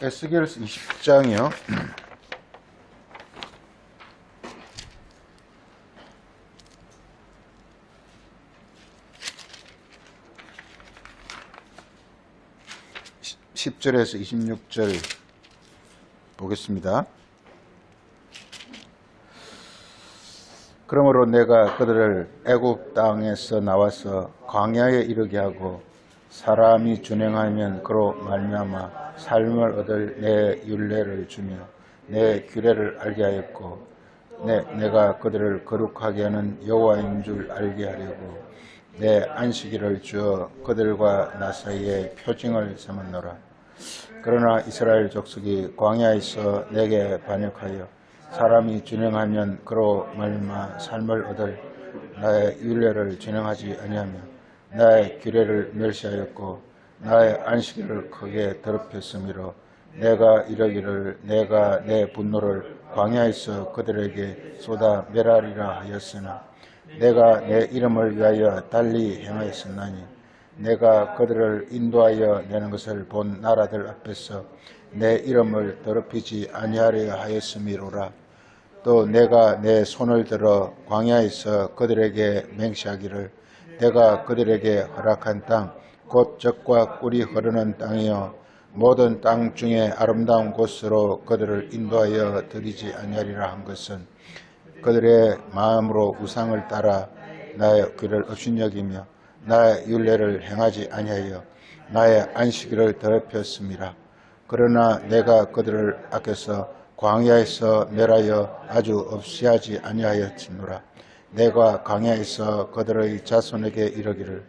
에스겔서 20장이요. 10절에서 26절 보겠습니다. 그러므로 내가 그들을 애굽 땅에서 나와서 광야에 이르게 하고 사람이 준행하면 그로 말미암아 삶을 얻을 내 율례를 주며 내 규례를 알게 하였고 내가 그들을 거룩하게 하는 여호와인 줄 알게 하려고 내 안식일을 주어 그들과 나 사이에 표징을 삼았노라. 그러나 이스라엘 족속이 광야에서 내게 반역하여 사람이 준행하면 그로 말미암아 삶을 얻을 나의 율례를 준행하지 아니하며 나의 규례를 멸시하였고 나의 안식일을 크게 더럽혔으므로 내가 이러기를 내가 내 분노를 광야에서 그들에게 쏟아 멸하리라 하였으나 내가 내 이름을 위하여 달리 행하였었나니 내가 그들을 인도하여 내는 것을 본 나라들 앞에서 내 이름을 더럽히지 아니하려 하였음이로라. 또 내가 내 손을 들어 광야에서 그들에게 맹세하기를 내가 그들에게 허락한 땅 곧 젖과 꿀이 흐르는 땅이요 모든 땅 중에 아름다운 곳으로 그들을 인도하여 드리지 아니하리라 한 것은 그들의 마음으로 우상을 따라 나의 규례를 업신여기며 나의 율례를 행하지 아니하여 나의 안식일을 더럽혔음이라. 그러나 내가 그들을 아껴서 광야에서 멸하여 아주 없이하지 아니하였으므라. 내가 광야에서 그들의 자손에게 이르기를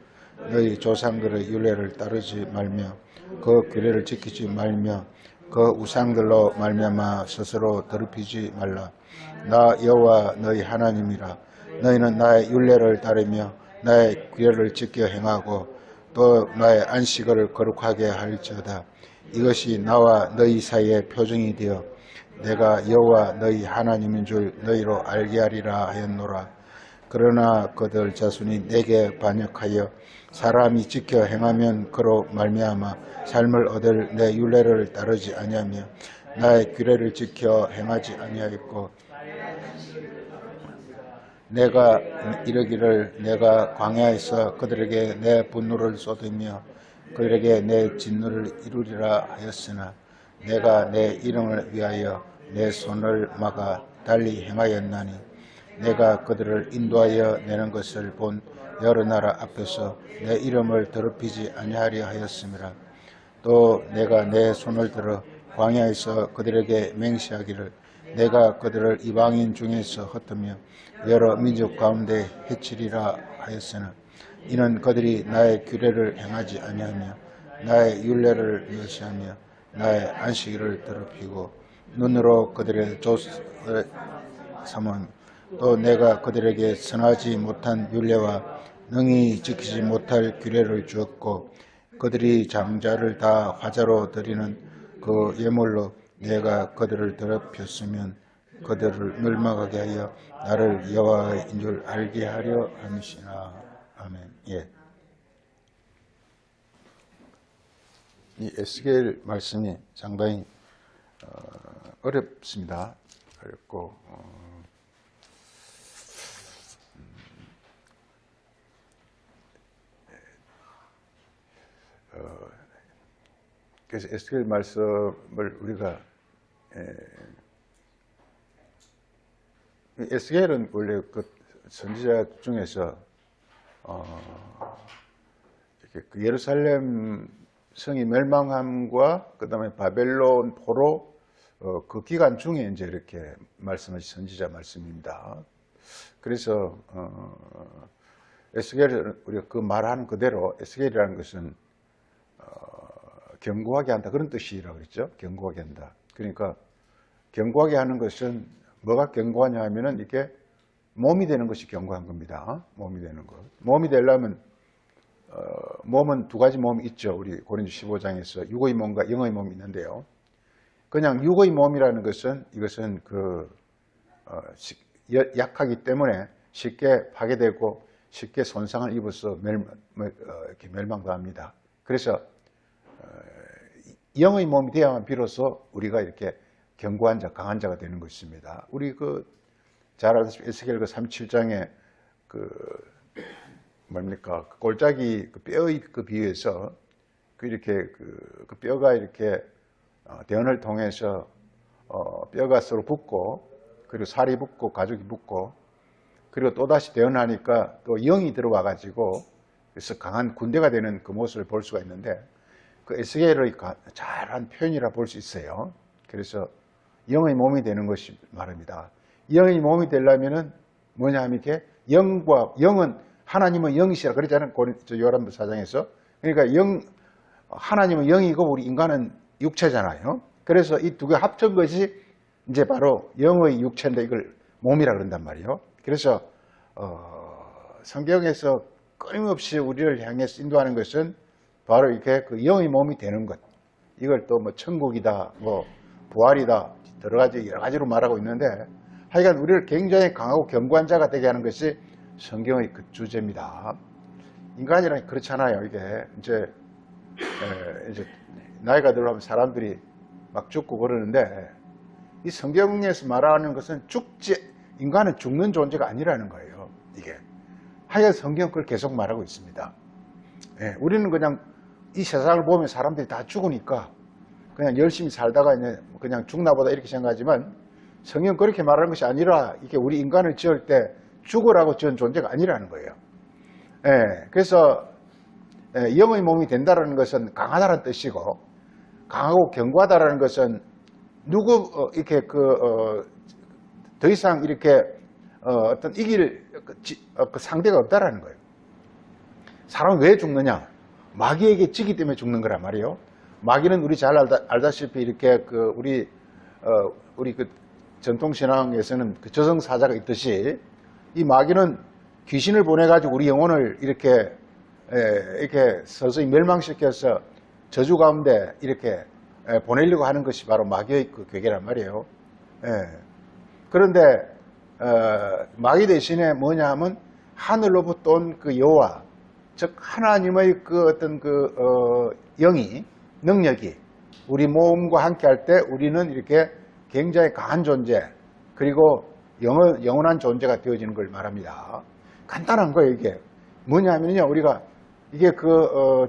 너희 조상들의 율례를 따르지 말며 그 규례를 지키지 말며 그 우상들로 말미암아 스스로 더럽히지 말라. 나 여호와 너희 하나님이라. 너희는 나의 율례를 따르며 나의 규례를 지켜 행하고 또 나의 안식을 거룩하게 할지어다. 이것이 나와 너희 사이의 표징이 되어 내가 여호와 너희 하나님인 줄 너희로 알게 하리라 하였노라. 그러나 그들 자손이 내게 반역하여 사람이 지켜 행하면 그로 말미암아 삶을 얻을 내 율례를 따르지 아니하며 나의 규례를 지켜 행하지 아니하였고 내가 이르기를 내가 광야에서 그들에게 내 분노를 쏟으며 그들에게 내 진노를 이루리라 하였으나 내가 내 이름을 위하여 내 손을 막아 달리 행하였나니 내가 그들을 인도하여 내는 것을 본 여러 나라 앞에서 내 이름을 더럽히지 아니하려 하였음이라. 또 내가 내 손을 들어 광야에서 그들에게 맹세하기를 내가 그들을 이방인 중에서 흩으며 여러 민족 가운데 해치리라 하였으나 이는 그들이 나의 규례를 행하지 아니하며 나의 율례를 멸시하며 나의 안식일을 더럽히고 눈으로 그들의 조상을 삼은 또 내가 그들에게 선하지 못한 율례와 능히 지키지 못할 규례를 주었고 그들이 장자를 다 화자로 드리는 그 예물로 내가 그들을 더럽혔으면 그들을 멸망하게 하여 나를 여호와인 줄 알게 하려 함이시나. 아멘. 예. 이 에스겔 말씀이 상당히 어렵습니다. 어렵고 그래서 에스겔 말씀을 우리가 에스겔은 원래 그 선지자 중에서 이렇게 그 예루살렘 성이 멸망함과 그 다음에 바벨론 포로 그 기간 중에 이제 이렇게 말씀하신 선지자 말씀입니다. 그래서 에스겔은 우리가 그 말하는 그대로 에스겔이라는 것은 경고하게 한다 그런 뜻이라고 그랬죠. 경고하게 한다. 그러니까 경고하게 하는 것은 뭐가 경고하냐 하면은 이게 몸이 되는 것이 경고한 겁니다. 몸이 되는 것. 몸이 되려면 몸은 두 가지 몸이 있죠. 우리 고린도 15장에서 육의 몸과 영의 몸이 있는데요. 그냥 육의 몸이라는 것은 이것은 약하기 때문에 쉽게 파괴되고 쉽게 손상을 입어서 이렇게 멸망도 합니다. 그래서 영의 몸이 되어야만 비로소 우리가 이렇게 견고한 자, 강한 자가 되는 것입니다. 우리 잘 아시다시피 에스겔 37장에 뭡니까? 골짜기 뼈의 비유에서 이렇게 그 뼈가 이렇게 대언을 통해서 뼈가 서로 붙고, 그리고 살이 붙고 가죽이 붙고, 그리고 또다시 대언하니까 또 영이 들어와 가지고 그래서 강한 군대가 되는 그 모습을 볼 수가 있는데, 그 에스겔의 잘한 표현이라 볼 수 있어요. 그래서 영의 몸이 되는 것이 말입니다. 영의 몸이 되려면은 뭐냐 하면 이렇게 영은 하나님은 영이시라 그러잖아요. 요한복음 4장에서. 그러니까 하나님은 영이고 우리 인간은 육체잖아요. 그래서 이 두 개 합친 것이 이제 바로 영의 육체인데 이걸 몸이라 그런단 말이에요. 그래서 성경에서 끊임없이 우리를 향해서 인도하는 것은 바로 이렇게 그 영의 몸이 되는 것. 이걸 또 뭐 천국이다, 뭐 부활이다, 여러 가지로 말하고 있는데, 하여간 우리를 굉장히 강하고 견고한 자가 되게 하는 것이 성경의 그 주제입니다. 인간이란 그렇잖아요. 이게 이제 나이가 들어가면 사람들이 막 죽고 그러는데, 이 성경에서 말하는 것은 인간은 죽는 존재가 아니라는 거예요. 이게 하여간 성경 그걸 계속 말하고 있습니다. 우리는 그냥 이 세상을 보면 사람들이 다 죽으니까 그냥 열심히 살다가 그냥 죽나 보다 이렇게 생각하지만, 성경 그렇게 말하는 것이 아니라 이게 우리 인간을 지을 때 죽으라고 지은 존재가 아니라는 거예요. 그래서 영의 몸이 된다는 것은 강하다는 뜻이고, 강하고 견고하다는 것은 이렇게 더 이상 이렇게 어떤 이길 그 상대가 없다라는 거예요. 사람은 왜 죽느냐? 마귀에게 지기 때문에 죽는 거란 말이에요. 마귀는 우리 잘 알다시피 이렇게 우리 전통신앙에서는 그 저승사자가 있듯이, 이 마귀는 귀신을 보내가지고 우리 영혼을 이렇게 서서히 멸망시켜서 저주 가운데 이렇게 보내려고 하는 것이 바로 마귀의 그 괴계란 말이에요. 그런데 마귀 대신에 뭐냐 하면 하늘로부터 온 그 여호와, 즉 하나님의 그 어떤 영이, 능력이 우리 몸과 함께 할 때 우리는 이렇게 굉장히 강한 존재, 그리고 영원한 존재가 되어지는 걸 말합니다. 간단한 거예요. 이게 뭐냐 하면요, 우리가 이게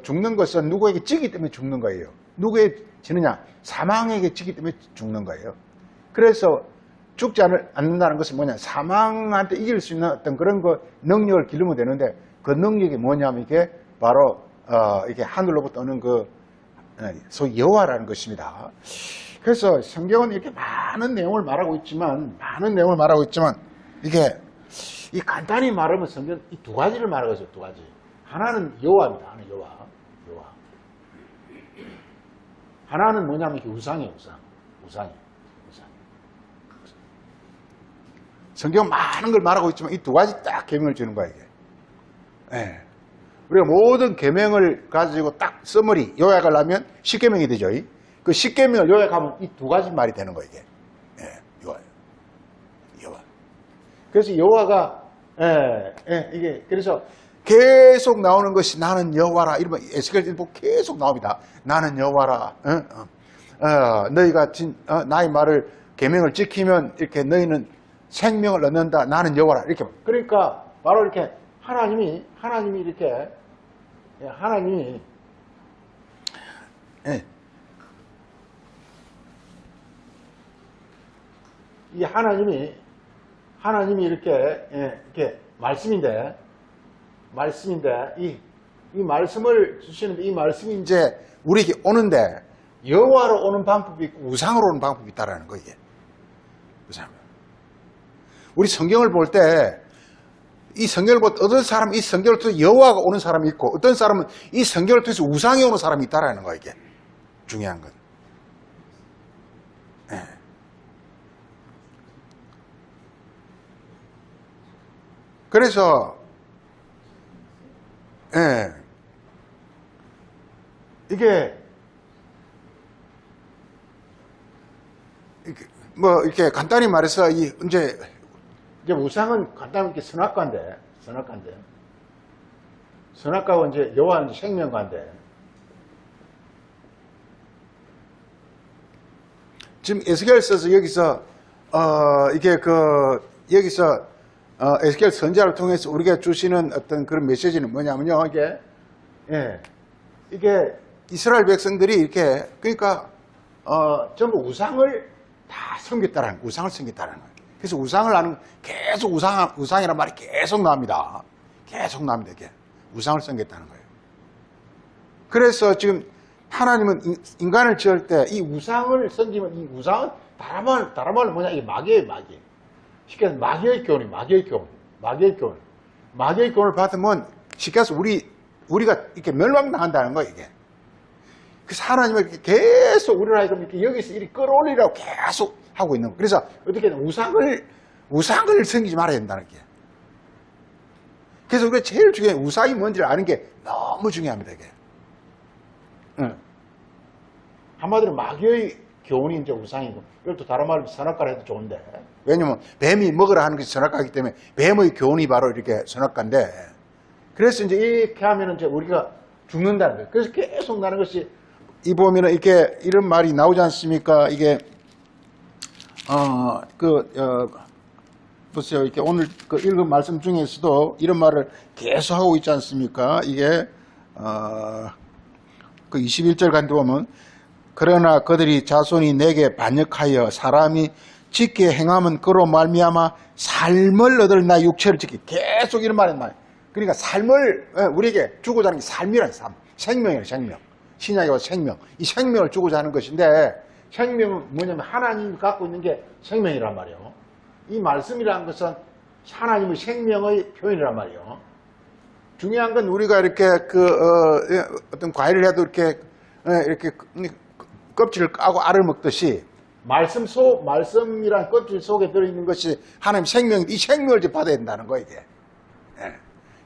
죽는 것은 누구에게 지기 때문에 죽는 거예요. 누구에게 지느냐? 사망에게 지기 때문에 죽는 거예요. 그래서 죽지 않는다는 것은 뭐냐? 사망한테 이길 수 있는 어떤 그런 능력을 기르면 되는데, 그 능력이 뭐냐면 이게 바로 이게 하늘로부터 오는 소위 여호와라는 것입니다. 그래서 성경은 이렇게 많은 내용을 말하고 있지만 이게 이 간단히 말하면 성경 이 두 가지를 말하고 있어요. 두 가지. 하나는 여호와입니다. 하나는 여호와. 하나는 뭐냐면 이게 우상이에요. 우상. 성경 많은 걸 말하고 있지만 이 두 가지 딱 계명을 주는 거야, 이게. 우리가 모든 계명을 가지고 딱 써머리 요약을 하면 10계명이 되죠. 그 10계명을 요약하면 이 두 가지 말이 되는 거예요, 이게. 여호와. 그래서 여호와가 이게 그래서 계속 나오는 것이 나는 여호와라, 이러면 에스겔 보고 계속 나옵니다. 나는 여호와라. 너희가 나의 말을 계명을 지키면 이렇게 너희는 생명을 얻는다. 나는 여호와라. 이렇게. 그러니까 바로 이렇게 하나님이 이렇게 이 하나님이 이렇게 말씀인데 이 말씀을 주시는데, 이 말씀이 이제 우리에게 오는데 여호와로 오는 방법이 있고 우상으로 오는 방법이 있다라는 거, 이게. 우리 성경을 볼 때 이 성경을 볼 때 어떤 사람은 이 성경을 통해서 여호와가 오는 사람이 있고, 어떤 사람은 이 성경을 통해서 우상이 오는 사람이 있다라는 거, 이게 중요한 건. 그래서 이게 뭐 이렇게 간단히 말해서 이제 우상은 간단히 이렇게 선악과고 이제 여호와는 이제 생명과인데, 지금 에스겔 써서 여기서 이게 여기서 에스겔 선지자를 통해서 우리가 주시는 어떤 그런 메시지는 뭐냐면요. 이게 이스라엘 백성들이 이렇게 그러니까 전부 우상을 다 섬겼다라는 우상을 섬겼다라는 거예요. 그래서 우상을 하는 계속 우상이란 말이 계속 나옵니다. 계속 나옵니다. 이게 우상을 섬겼다는 거예요. 그래서 지금 하나님은 인간을 지을 때 이 우상을 섬기면 이 우상은 다른 말로 뭐냐? 이게 마귀예요, 마귀. 쉽게 해서 마귀의 교훈이 마귀의 교훈을 받으면 쉽게 해서 우리가 이렇게 멸망당한다는 거예요, 이게. 그래서 하나님은 이렇게 계속 우리를 하여금 이렇게 여기서 이렇게 끌어올리라고 계속 하고 있는 거예요. 그래서 어떻게 해야 우상을 섬기지 말아야 된다는 게. 그래서 우리가 제일 중요한 우상이 뭔지를 아는 게 너무 중요합니다, 이게. 한마디로 마귀의 교훈이 이제 우상이고, 이것도 다른 말로 선악과라 해도 좋은데, 왜냐면 뱀이 먹으라 하는 것이 선악과이기 때문에 뱀의 교훈이 바로 이렇게 선악과인데, 그래서 이제 이렇게 하면 이제 우리가 죽는다는 거예요. 그래서 계속 나는 것이, 이 보면은 이렇게 이런 말이 나오지 않습니까? 이게, 보세요. 이렇게 오늘 읽은 말씀 중에서도 이런 말을 계속 하고 있지 않습니까? 이게, 21절 간데 보면, 그러나 그들이 자손이 내게 반역하여 사람이 짓게 행하면 그로 말미암아 삶을 얻을 나 육체를 지키. 계속 이런 말이 나와요. 그러니까 삶을 우리에게 주고자 하는 게 삶이라는 삶. 생명이에요, 생명. 신약에 와서 생명. 이 생명을 주고자 하는 것인데 생명은 뭐냐면 하나님이 갖고 있는 게 생명이란 말이에요. 이 말씀이라는 것은 하나님의 생명의 표현이란 말이에요. 중요한 건 우리가 이렇게 어떤 과일을 해도 이렇게 껍질을 까고 알을 먹듯이 말씀이란 껍질 속에 들어있는 것이 하나님 생명인데 이 생명을 이제 받아야 된다는 거예요, 이게.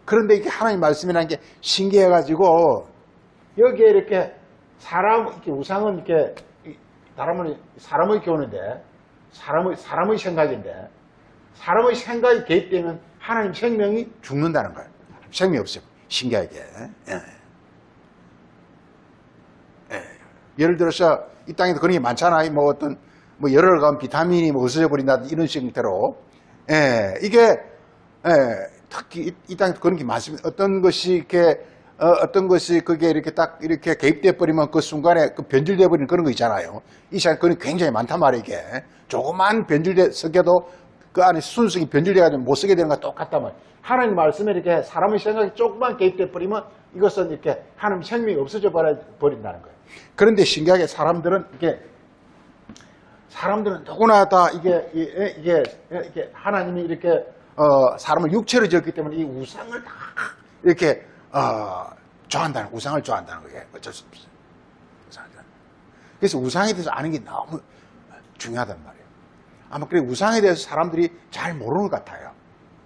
그런데 이게 하나님 말씀이라는 게 신기해가지고 여기에 이렇게 이렇게 우상은 이렇게 다르면 사람의 교훈인데 사람의 생각인데 사람의 생각이 개입되면 하나님 생명이 죽는다는 거예요. 생명이 없어요. 신기하게. 예를 들어서 이 땅에도 그런 게 많잖아요. 뭐 어떤 열을 가면 비타민이 없어져 버린다 이런 식대로. 이게 특히 이 땅에도 그런 게 많습니다. 어떤 것이 그게 이렇게 딱 이렇게 개입돼 버리면 그 순간에 변질돼 버리는 그런 거 있잖아요. 이 시간에 그런 게 굉장히 많단 말이에요. 이게 조그만 섞여도 그 안에 순수성이 변질돼가지고 못 쓰게 되는 거랑 똑같단 말이에요. 하나님 말씀에 이렇게 사람의 생각이 조금만 개입돼 버리면 이것은 이렇게 하나님 생명이 없어져 버린다는 거예요. 그런데 신기하게 사람들은 누구나 다 이게 하나님이 이렇게 사람을 육체로 지었기 때문에 이 우상을 다 이렇게 우상을 좋아한다는 거예요. 어쩔 수 없어요. 그래서 우상에 대해서 아는 게 너무 중요하단 말이에요. 아마 그래 우상에 대해서 사람들이 잘 모르는 것 같아요.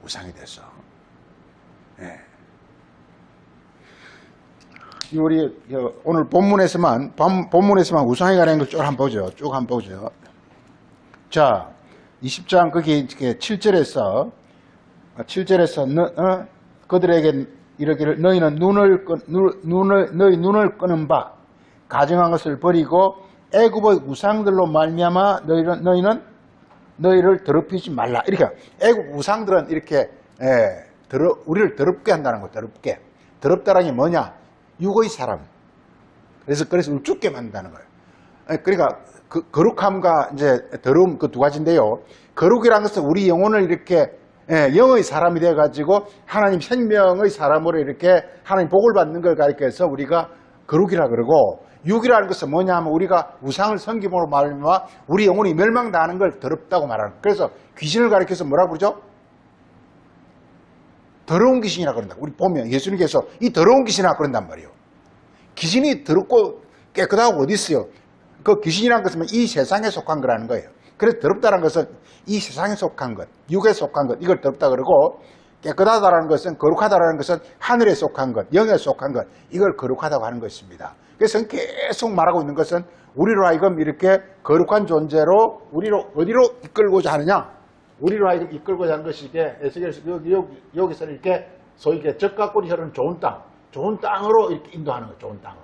우상에 대해서. 우리 오늘 본문에서만 우상에 관한 걸 쭉 한번 보죠. 자, 20장 거기 7절에서 그들에게 이르기를 너희는 너희 눈을 끄는 바 가증한 것을 버리고 애굽의 우상들로 말미암아 너희는 너희를 더럽히지 말라. 이렇게 애굽 우상들은 이렇게 우리를 더럽게 한다는 거. 더럽다라는 게 뭐냐? 육의 사람. 그래서 우리 죽게 만든다는 거예요. 그러니까 거룩함과 이제 더러움 그 두 가지인데요. 거룩이라는 것은 우리 영혼을 이렇게 영의 사람이 돼가지고 하나님 생명의 사람으로 이렇게 하나님 복을 받는 걸 가리켜서 우리가 거룩이라 그러고, 육이라는 것은 뭐냐 하면 우리가 우상을 섬김으로 말미암아 우리 영혼이 멸망당하는 걸 더럽다고 말하는 거예요. 그래서 귀신을 가리켜서 뭐라고 그러죠? 더러운 귀신이라 그런다. 우리 보면 예수님께서 이 더러운 귀신이라 그런단 말이에요. 귀신이 더럽고 깨끗하고 어디 있어요? 그 귀신이라는 것은 이 세상에 속한 거라는 거예요. 그래서 더럽다는 것은 이 세상에 속한 것, 육에 속한 것, 이걸 더럽다 그러고, 깨끗하다라는 것은, 거룩하다라는 것은 하늘에 속한 것, 영에 속한 것, 이걸 거룩하다고 하는 것입니다. 그래서 계속 말하고 있는 것은 우리로 하여금 이렇게 거룩한 존재로 우리로 어디로 이끌고자 하느냐? 우리로 하여금 이끌고자 하는 것이 이게 에스겔에서 여기서 이렇게 소위 이렇게 적과 꿀이 흐르는 좋은 땅으로 이렇게 인도하는 거예요. 좋은 땅으로.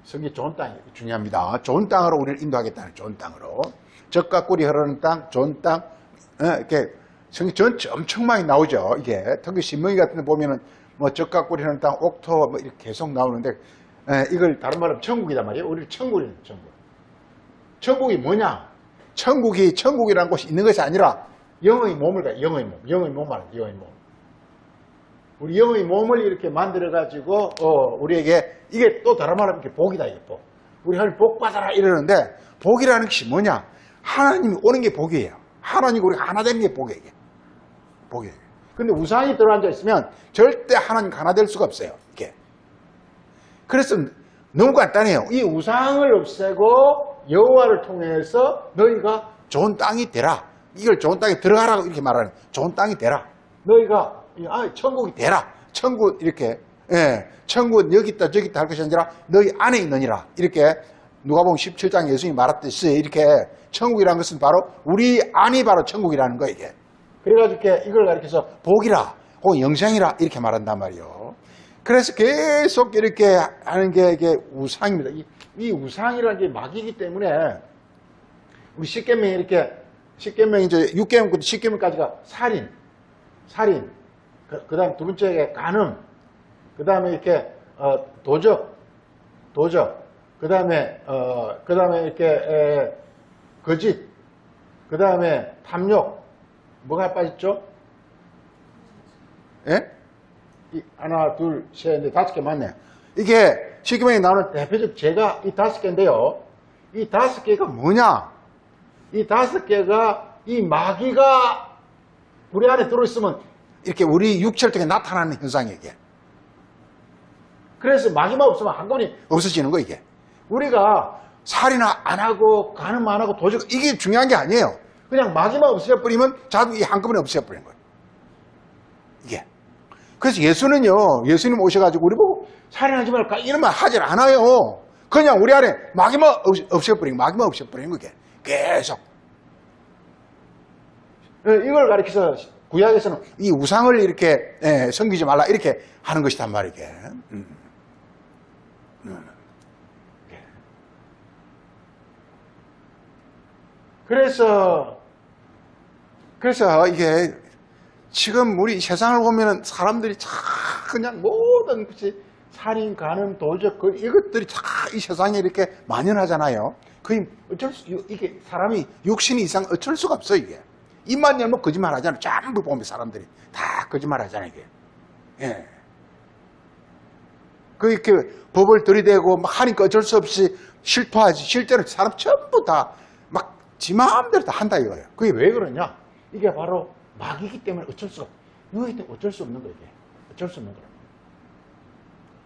성이 좋은 땅이 중요합니다. 좋은 땅으로 우리를 인도하겠다는 좋은 땅으로. 젖과 꿀이 흐르는 땅, 좋은 땅, 이렇게 성이 전체 엄청 많이 나오죠. 이게 특히 신명기 같은 데 보면은 뭐 젖과 꿀이 흐르는 땅, 옥토 뭐 이렇게 계속 나오는데 이걸 다른 말로 천국이란 말이에요. 우리를 천국이라는 천국. 천국이 뭐냐? 천국이라는 곳이 있는 것이 아니라 영의 몸을 가, 영의 몸 말이에요. 영의 몸. 우리 영의 몸을 이렇게 만들어가지고, 우리에게, 이게 또 다른 말로 이렇게 복이다, 이게 복. 우리 하나님 복 받아라 이러는데, 복이라는 것이 뭐냐? 하나님이 오는 게 복이에요. 하나님과 우리가 하나 되는 게 복이에요, 이게. 복이에요. 근데 우상이 들어앉아 있으면 절대 하나님과 하나 될 수가 없어요, 이게. 그래서 너무 간단해요. 이 우상을 없애고 여호와를 통해서 너희가 좋은 땅이 되라. 이걸 좋은 땅에 들어가라고 이렇게 말하는, 좋은 땅이 되라. 너희가 천국이 되라. 천국 이렇게 천국은 여기 있다 저기 있다 할 것이 아니라 너희 안에 있느니라. 이렇게 누가복음 17장 예수님이 말했듯이 이렇게 천국이라는 것은 바로 우리 안이 바로 천국이라는 거예요. 이게. 그래가지고 이걸 가리켜서 복이라 혹은 영생이라 이렇게 말한단 말이에요. 그래서 계속 이렇게 하는 게 이게 우상입니다. 이 우상이라는 게 막이기 때문에 우리 십계명이 이렇게 십계명 이제 6계명부터 10계명까지가 살인, 그 다음 두 번째가 간음, 그 다음에 이렇게, 도적, 그 다음에 이렇게, 거짓, 그 다음에 탐욕, 뭐가 빠졌죠? 예? 하나, 둘, 셋, 넷, 5개 맞네. 이게 십계명에 나오는 대표적 죄가 이 5개인데요. 이 5개가 뭐냐? 이 5개가 이 마귀가 우리 안에 들어있으면 이렇게 우리 육체를 통해 나타나는 현상이에요, 이게. 그래서 마귀만 없으면 한꺼번에 없어지는 거예요, 이게. 우리가 살인 안 하고, 간음 안 하고, 도적, 이게 중요한 게 아니에요. 그냥 마귀만 없애버리면 자도 이 한꺼번에 없애버리는 거예요. 이게. 그래서 예수님 오셔가지고 우리 보고 살인하지 말까? 이런 말 하질 않아요. 그냥 우리 안에 마귀만 없애버리는 거예요, 계속. 이걸 가리켜서 구약에서는 이 우상을 이렇게 섬기지 말라 이렇게 하는 것이단 말이에요. 그래서 이게 지금 우리 세상을 보면은 사람들이 다 그냥 모든 것이 살인, 간음, 도적 이것들이 다 이 세상에 이렇게 만연하잖아요. 이게 사람이 육신 이상 어쩔 수가 없어 이게. 입만 열면 거짓말 하잖아요. 전부 보면 사람들이 다 거짓말 하잖아요, 이게. 예. 이렇게 법을 들이대고 막 하니까 어쩔 수 없이 실토하지. 실제로 사람 전부 다 막 지 마음대로 다 한다 이거예요. 그게 왜 그러냐? 이게 바로 마귀이기 때문에 어쩔 수 없어. 너희들 어쩔 수 없는 거예요, 이게. 어쩔 수 없는 거예요.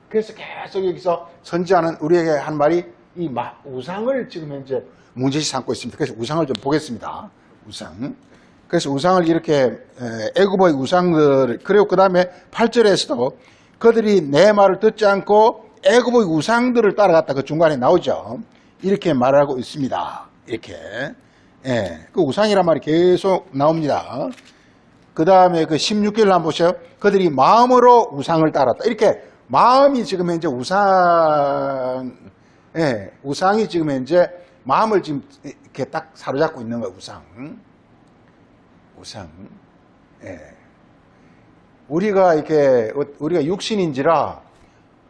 그래서 계속 여기서 선지자는 우리에게 한 말이 이 우상을 지금 현재 문제시 삼고 있습니다. 그래서 우상을 좀 보겠습니다. 우상. 그래서 우상을 이렇게 애굽의 우상들 그리고 그 다음에 8절에서도 그들이 내 말을 듣지 않고 애굽의 우상들을 따라갔다 그 중간에 나오죠. 이렇게 말하고 있습니다. 이렇게 그 우상이란 말이 계속 나옵니다. 그 다음에 그 16절을 한번 보세요. 그들이 마음으로 우상을 따랐다. 이렇게 마음이 지금 현재 우상이 지금 현재 마음을 지금 이렇게 딱 사로잡고 있는 거예요. 우상. 우리가 육신인지라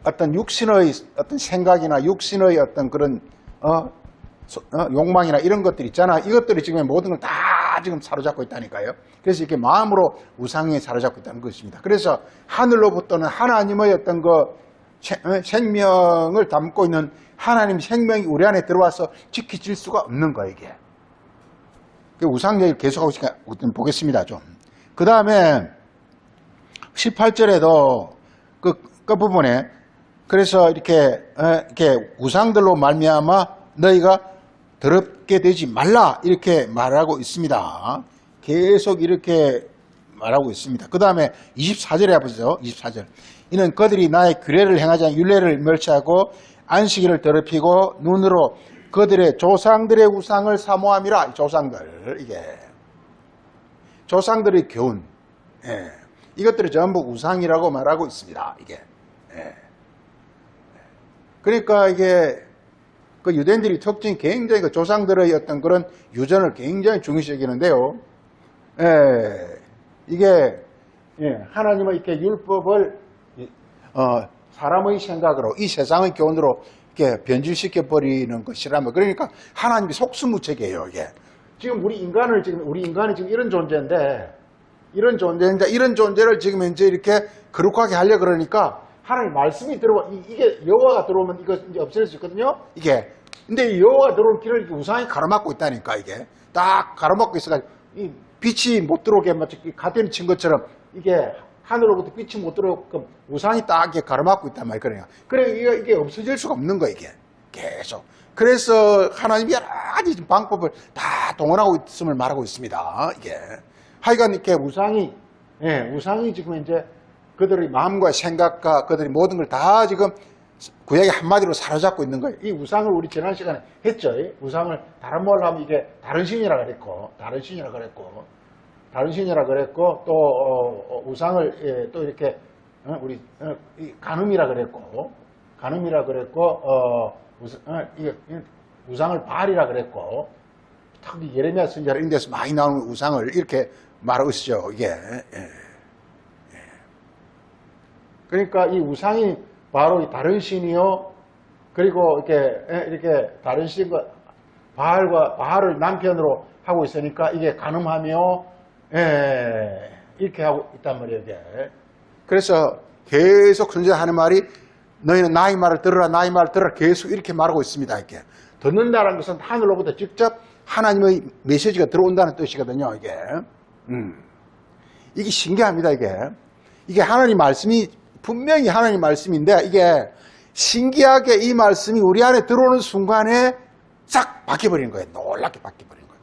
어떤 육신의 어떤 생각이나 육신의 어떤 그런 욕망이나 이런 것들 있잖아. 이것들이 지금 모든 걸 다 지금 사로잡고 있다니까요. 그래서 이렇게 마음으로 우상에 사로잡고 있다는 것입니다. 그래서 하늘로부터는 하나님의 어떤 생명을 담고 있는 하나님 생명이 우리 안에 들어와서 지켜질 수가 없는 거예요, 이게. 우상 얘기를 계속하고 있으니까 보겠습니다, 좀. 그 다음에 18절에도 그 끝부분에 그래서 이렇게 우상들로 말미암아 너희가 더럽게 되지 말라 이렇게 말하고 있습니다. 계속 이렇게 말하고 있습니다. 그 다음에 24절에 보세요. 24절. 이는 그들이 나의 규례를 행하지 않고 율례를 멸시하고 안식일을 더럽히고 눈으로 그들의 조상들의 우상을 사모함이라. 조상들, 이게 조상들의 교훈, 이것들이 전부 우상이라고 말하고 있습니다. 이게 그러니까 이게 그 유대인들이 특징이 굉장히 그 조상들의 어떤 그런 유전을 굉장히 중요시 여기는데요. 이게 하나님의 이렇게 율법을 사람의 생각으로 이 세상의 교훈으로 이렇게 변질시켜 버리는 것이라면, 그러니까 하나님이 속수무책이에요. 이게 지금 우리 인간이 지금 이런 존재인데 이런 존재를 지금 현재 이렇게 거룩하게 하려 그러니까 하나님 말씀이 들어와, 이게 여호와가 들어오면 이거 이제 없앨 수 있거든요. 이게 근데 여호와가 들어온 길을 우상이 가로막고 있다니까. 이게 딱 가로막고 있어가지고 이 빛이 못 들어오게 마치 가디언 친 것처럼 이게 하늘로부터 빛이 못 들어오고 우상이 딱 이렇게 가로막고 있단 말이에요. 그래 이게 없어질 수가 없는 거예요. 이게 계속. 그래서 하나님이 여러 가지 방법을 다 동원하고 있음을 말하고 있습니다. 이게 하여간 이렇게 우상이 지금 이제 그들의 마음과 생각과 그들의 모든 걸 다 지금 구약의 한마디로 사로잡고 있는 거예요. 이 우상을 우리 지난 시간에 했죠. 우상을 다른 말로 하면 이게 다른 신이라 그랬고 또 우상을 또 이렇게 우리 간음이라 그랬고 우상을 바알이라 그랬고, 특히 예레미야 선지자 이런 데서 많이 나오는 우상을 이렇게 말하고 있죠. 이게 그러니까 이 우상이 바로 다른 신이요, 그리고 이렇게 다른 신과 바알을 남편으로 하고 있으니까 이게 간음하며 이렇게 하고 있단 말이에요. 이게. 그래서 계속 선지자 하는 말이 너희는 나의 말을 들으라, 나의 말을 들으라, 계속 이렇게 말하고 있습니다. 이렇게 듣는다는 것은 하늘로부터 직접 하나님의 메시지가 들어온다는 뜻이거든요. 이게 신기합니다. 이게 하나님 말씀이 분명히 하나님 말씀인데, 이게 신기하게 이 말씀이 우리 안에 들어오는 순간에 싹 바뀌어버리는 거예요. 놀랍게 바뀌어버리는 거예요.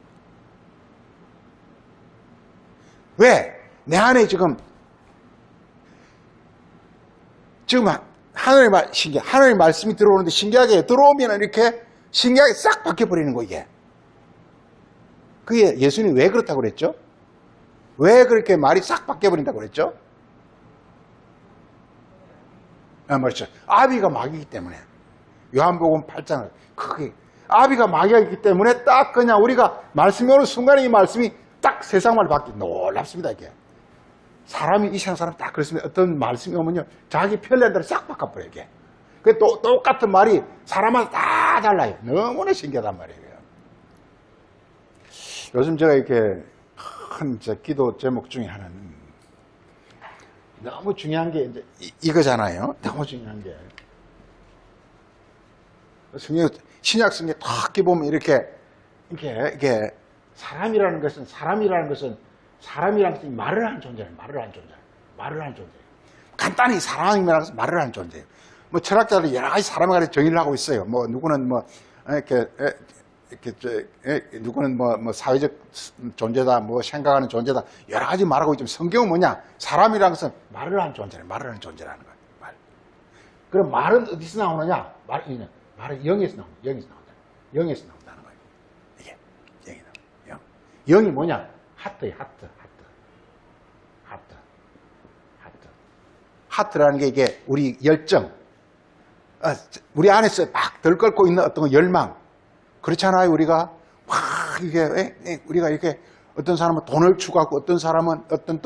왜? 내 안에 지금 하나님 말씀이 들어오는데 신기하게 들어오면 이렇게 신기하게 싹 바뀌어버리는 거예요. 이게. 그게 예수님이 왜 그렇다고 그랬죠? 왜 그렇게 말이 싹 바뀌어버린다고 그랬죠? 그렇죠. 아비가 마귀이기 때문에. 요한복음 8장을 크게 아비가 마귀이기 때문에 딱 그냥 우리가 말씀이 오는 순간에 이 말씀이 딱 세상말로 바뀌. 놀랍습니다. 이게 사람이 이상 사람 딱 그랬으면 어떤 말씀이 오면요 자기 편리한 대로 싹 바꿔버려요. 이게 또 똑같은 말이 사람마다 다 달라요. 너무나 신기하단 말이에요. 요즘 제가 이렇게 큰 기도 제목 중에 하나는 너무 중요한 게 이제 이거잖아요. 너무 중요한 게 신약 성경 딱 보면 이렇게 사람이라는 것은 말을 하는 존재예요. 간단히 사람이라는 것은 말을 하는 존재예요. 뭐 철학자들이 여러 가지 사람에 관해 정의를 하고 있어요. 뭐 누구는 누구는 뭐 사회적 존재다, 뭐 생각하는 존재다, 여러 가지 말하고 있지만 성경은 뭐냐? 사람이라는 것은 말을 하는 존재라는 거예요. 말. 그럼 말은 어디서 나오느냐? 말은 영에서 나온다는 거예요. 이게 영이 나와요. 영이 뭐냐? 하트예요. 하트라는 게 이게 우리 열정, 우리 안에서 막 들끓고 있는 어떤 열망. 그렇잖아요. 우리가 우리가 이렇게 어떤 사람은 돈을 추구하고 어떤 사람은 어떤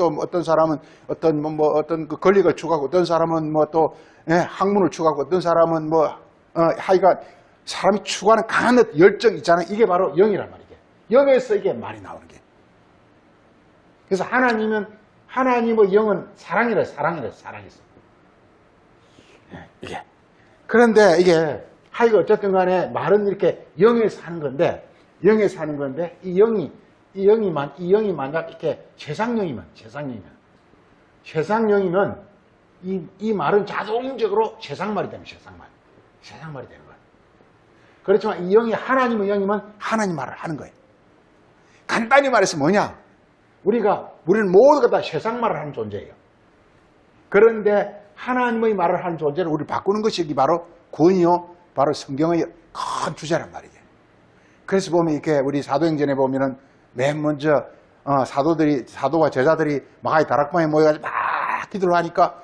그 권력을 추구하고 어떤 사람은 학문을 추구하고 어떤 사람은 하여간 사람이 추구하는 강한 열정 있잖아요. 이게 바로 영이란 말이에요. 영에서 이게 말이 나오는 게. 그래서 하나님의 영은 사랑이래. 이게. 그런데 이게 하여간 어쨌든 간에 말은 이렇게 영에서 하는 건데 이 영이 만약 이렇게 세상령이면 이 말은 자동적으로 세상말이 되는 거예요. 그렇지만 이 영이 하나님의 영이면 하나님 말을 하는 거예요. 간단히 말해서 뭐냐? 우리는 모두가 다 세상 말을 하는 존재예요. 그런데 하나님의 말을 하는 존재를 우리를 바꾸는 것이 바로 구원이요, 바로 성경의 큰 주제란 말이에요. 그래서 보면 이렇게 우리 사도행전에 보면은 맨 먼저 사도와 제자들이 마가의 다락방에 모여가지고 막 기도를 하니까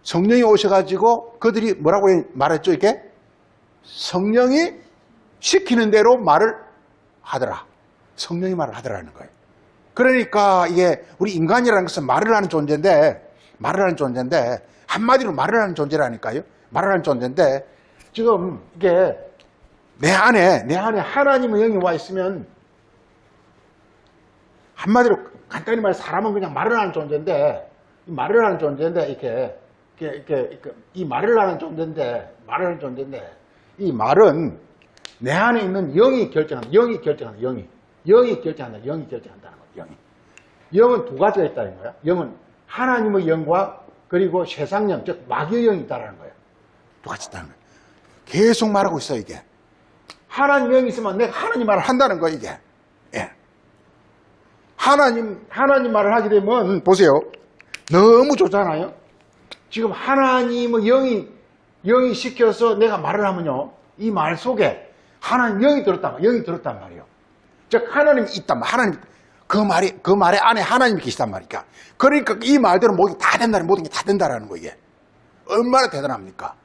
성령이 오셔가지고 그들이 뭐라고 말했죠? 이렇게 성령이 시키는 대로 말을 하더라. 성령이 말을 하더라는 거예요. 그러니까 이게 우리 인간이라는 것은 말을 하는 존재인데 한마디로 말을 하는 존재라니까요. 말을 하는 존재인데 지금 이게 내 안에 하나님의 영이 와 있으면 한마디로 간단히 말해 사람은 그냥 말을 하는 존재인데 이렇게 이 말을 하는 존재인데 이 말은 내 안에 있는 영이 결정한다는 거예요. 영은 두 가지가 있다는 거예요. 영은 하나님의 영과 그리고 세상영, 즉 마귀의 영이 있다는 거예요. 두 가지 있다는 거예요. 계속 말하고 있어요, 이게. 하나님의 영이 있으면 내가 하나님 말을 한다는 거예요, 이게. 예. 하나님 말을 하게 되면, 보세요. 너무 좋잖아요. 지금 하나님의 영이 시켜서 내가 말을 하면요. 이 말 속에 하나님 영이 들었단 말이에요. 즉, 하나님이 있단 말이에요. 하나님, 그 말에 안에 하나님이 계시단 말이니까. 그러니까 이 말대로 모든 게 다 된다는, 모든 게 다 된다라는 거, 이게. 얼마나 대단합니까?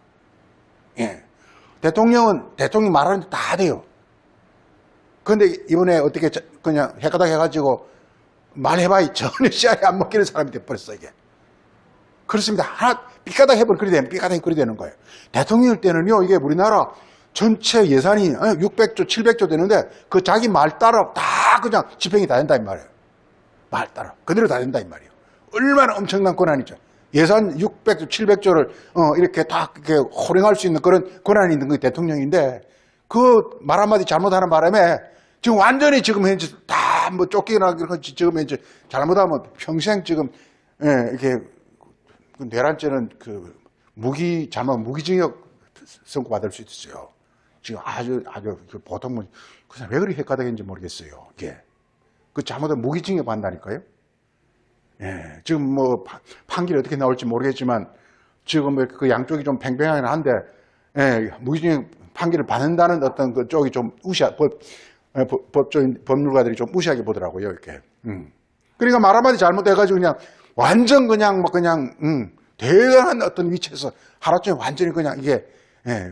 예. 대통령이 말하는 데 다 돼요. 그런데 이번에 어떻게 그냥 헷가닥 해가지고 말해봐야 전혀 씨알이 안 먹히는 사람이 돼버렸어, 이게. 그렇습니다. 하나, 삐까닥 해버리면 그리 되는 거예요. 대통령일 때는요, 이게 우리나라 전체 예산이 600조, 700조 되는데 그 자기 말 따라 다 그냥 집행이 다 된다, 이 말이에요. 말 따라. 그대로 다 된다, 이 말이에요. 얼마나 엄청난 권한이죠. 예산 600조, 700조를 이렇게 다 이렇게 호령할 수 있는 그런 권한이 있는 게 대통령인데 그 말 한마디 잘못하는 바람에 지금 완전히 지금 현재 다 뭐 쫓기나 지금 현재 잘못하면 평생 지금 이렇게 내란죄는 무기징역 선고받을 수 있어요. 지금 아주 보통 그 사람 왜 그렇게 헷갈리는지 모르겠어요. 이게 그 잘못하면 무기징역 받는다니까요. 예, 지금 뭐 판결이 어떻게 나올지 모르겠지만 지금 그 양쪽이 좀 팽팽하긴 한데 무기징역 판결을 받는다는 어떤 그 쪽이 좀 법률가들이 좀 무시하게 보더라고요, 이렇게. 그러니까 말 한마디 잘못해가지고 그냥 완전 대단한 어떤 위치에서 하루종일 완전히 그냥 이게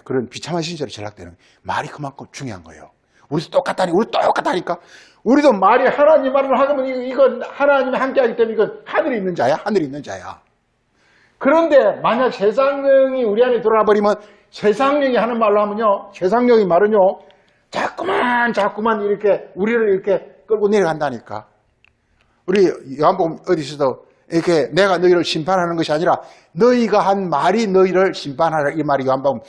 그런 비참한 신세로 전락되는 말이 그만큼 중요한 거예요. 우리도 똑같다니까. 우리도 말이 하나님 말을 하면 이건 하나님이 함께하기 때문에 이건 하늘에 있는 자야. 그런데 만약 세상령이 우리 안에 들어와 버리면 세상령이 하는 말로 하면요, 세상령이 말은요, 자꾸만 이렇게 우리를 이렇게 끌고 내려간다니까. 우리 요한복음 어디서도 이렇게 내가 너희를 심판하는 것이 아니라 너희가 한 말이 너희를 심판하라, 이 말이 요한복음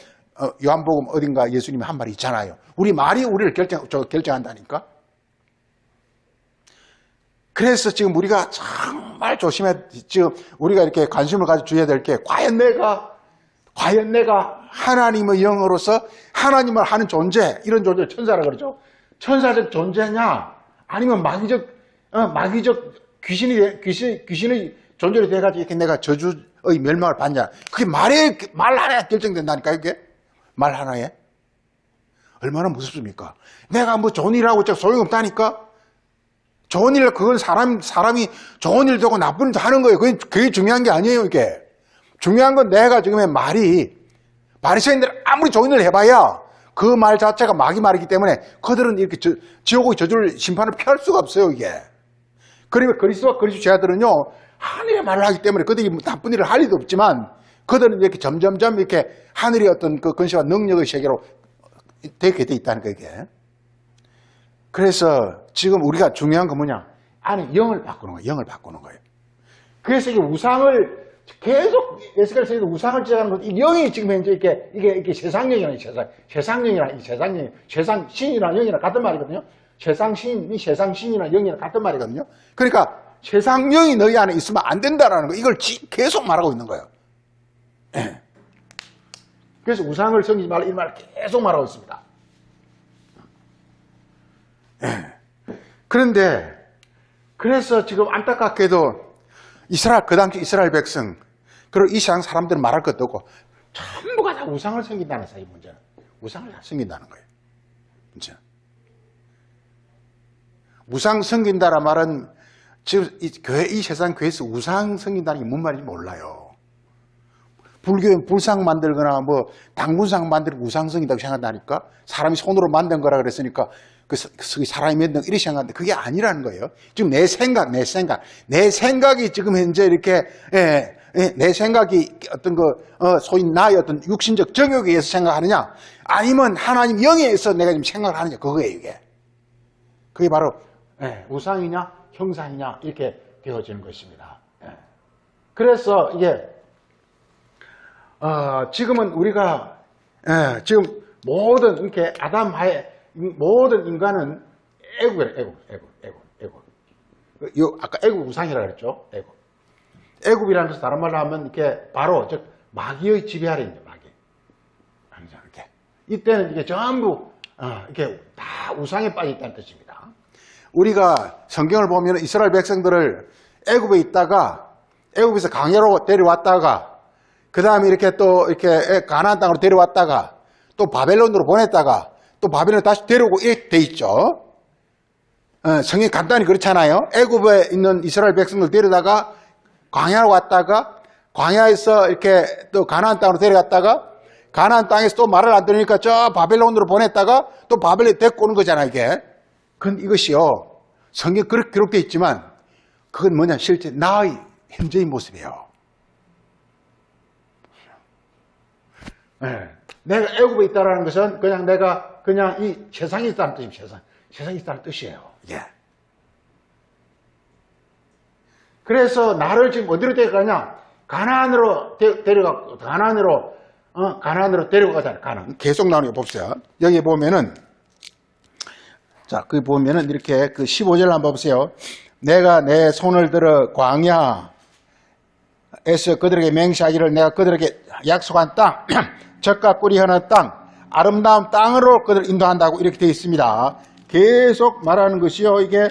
어딘가 예수님이 한 말이 있잖아요. 우리 말이 우리를 결정한다니까. 그래서 지금 우리가 정말 지금 우리가 이렇게 관심을 가져줘야 될 게 과연 내가 하나님의 영으로서 하나님을 하는 존재, 이런 존재, 천사라 그러죠. 천사적 존재냐, 아니면 마귀적 귀신의 존재로 돼가지고 이렇게 내가 저주의 멸망을 받냐. 그게 말 하나에 결정된다니까, 이게. 말 하나에. 얼마나 무섭습니까? 내가 뭐 좋은 일 하고 소용없다니까? 좋은 일, 그건 사람이 좋은 일도 하고 나쁜 일도 하는 거예요. 그게 중요한 게 아니에요, 이게. 중요한 건 내가 지금의 바리새인들 아무리 좋은 일을 해봐야 그 말 자체가 마귀 말이기 때문에 그들은 이렇게 지옥의 저주를 심판을 피할 수가 없어요, 이게. 그리고 그리스도와 그리스도 제자들은요, 하늘의 말을 하기 때문에 그들이 나쁜 일을 할 일도 없지만 그들은 이렇게 점점점 이렇게 하늘의 어떤 그 권세와 능력의 세계로 되게 돼 있다는 거, 이게. 그래서 지금 우리가 중요한 건 뭐냐? 안에 영을 바꾸는 거예요. 그래서 이게 우상을 계속 에스겔서에도 우상을 제작하는 것, 이 영이 지금 현재 이게 세상령이라는 세상 신이랑 영이랑 같은 말이거든요. 세상신이랑 영이랑 같은 말이거든요. 그러니까 세상령이 너희 안에 있으면 안 된다라는 거, 이걸 계속 말하고 있는 거예요. 그래서 우상을 섬기지 말라, 이 말을 계속 말하고 있습니다. 그런데 그래서 지금 안타깝게도 그 당시 이스라엘 백성, 그리고 이 세상 사람들은 말할 것도 없고 전부가 다 우상을 섬긴다는 사이 문제는. 우상을 다 섬긴다는 거예요. 문제는. 우상 섬긴다란 말은 지금 이 세상 교회에서 우상 섬긴다는 게 뭔 말인지 몰라요. 불교는 불상 만들거나 뭐 당분상 만들고 우상성이라고 생각한다니까. 사람이 손으로 만든 거라 그랬으니까 그 사람이 만든 거 이렇게 생각하는데 그게 아니라는 거예요. 지금 내 생각이 지금 현재 이렇게 내 생각이 어떤 소위 나의 어떤 육신적 정욕에 의해서 생각하느냐, 아니면 하나님 영에 의해서 내가 지금 생각을 하느냐, 그거예요, 이게. 그게 바로 우상이냐 형상이냐 이렇게 되어지는 것입니다. 그래서 이게 지금은 우리가 지금 모든 이렇게 아담 하에 모든 인간은 애굽이래. 애굽. 아까 애굽 우상이라 그랬죠. 애굽이라는 것은 다른 말로 하면 이렇게 바로 즉 마귀의 지배 아래 있는 마귀. 항상 이렇게. 이때는 이게 전부 이렇게 다 우상에 빠져 있다는 뜻입니다. 우리가 성경을 보면 이스라엘 백성들을 애굽에 있다가 애굽에서 광야로 데려왔다가 그 다음에 이렇게 또 이렇게 가나안 땅으로 데려왔다가 또 바벨론으로 보냈다가 또 바벨론에 다시 데려오고 이렇게 돼 있죠. 성경이 간단히 그렇잖아요. 애굽에 있는 이스라엘 백성들 데려다가 광야로 왔다가 광야에서 이렇게 또 가나안 땅으로 데려갔다가 가나안 땅에서 또 말을 안 들으니까 저 바벨론으로 보냈다가 또 바벨론에 데리고 오는 거잖아요, 이게. 그건 이것이요. 성경에 그렇게 기록되어 있지만 그건 뭐냐, 실제 나의 현재의 모습이에요. 내가 애굽에 있다는 것은 그냥 내가 그냥 이 세상에 있다는 뜻입니다. 세상에 있다는 뜻이에요. 예. 그래서 나를 지금 어디로 데려가냐? 가나안으로 가나안으로 데려가잖아요. 가나안. 계속 나오는 거 봅시다. 여기 보면은 자, 거기 보면은 이렇게 그 15절 한번 보세요. 내가 내 손을 들어 광야에서 그들에게 맹세하기를 내가 그들에게 약속한 땅, 젖과 꿀이 흐르는 땅, 아름다운 땅으로 그들을 인도한다고 이렇게 되어 있습니다. 계속 말하는 것이요. 이게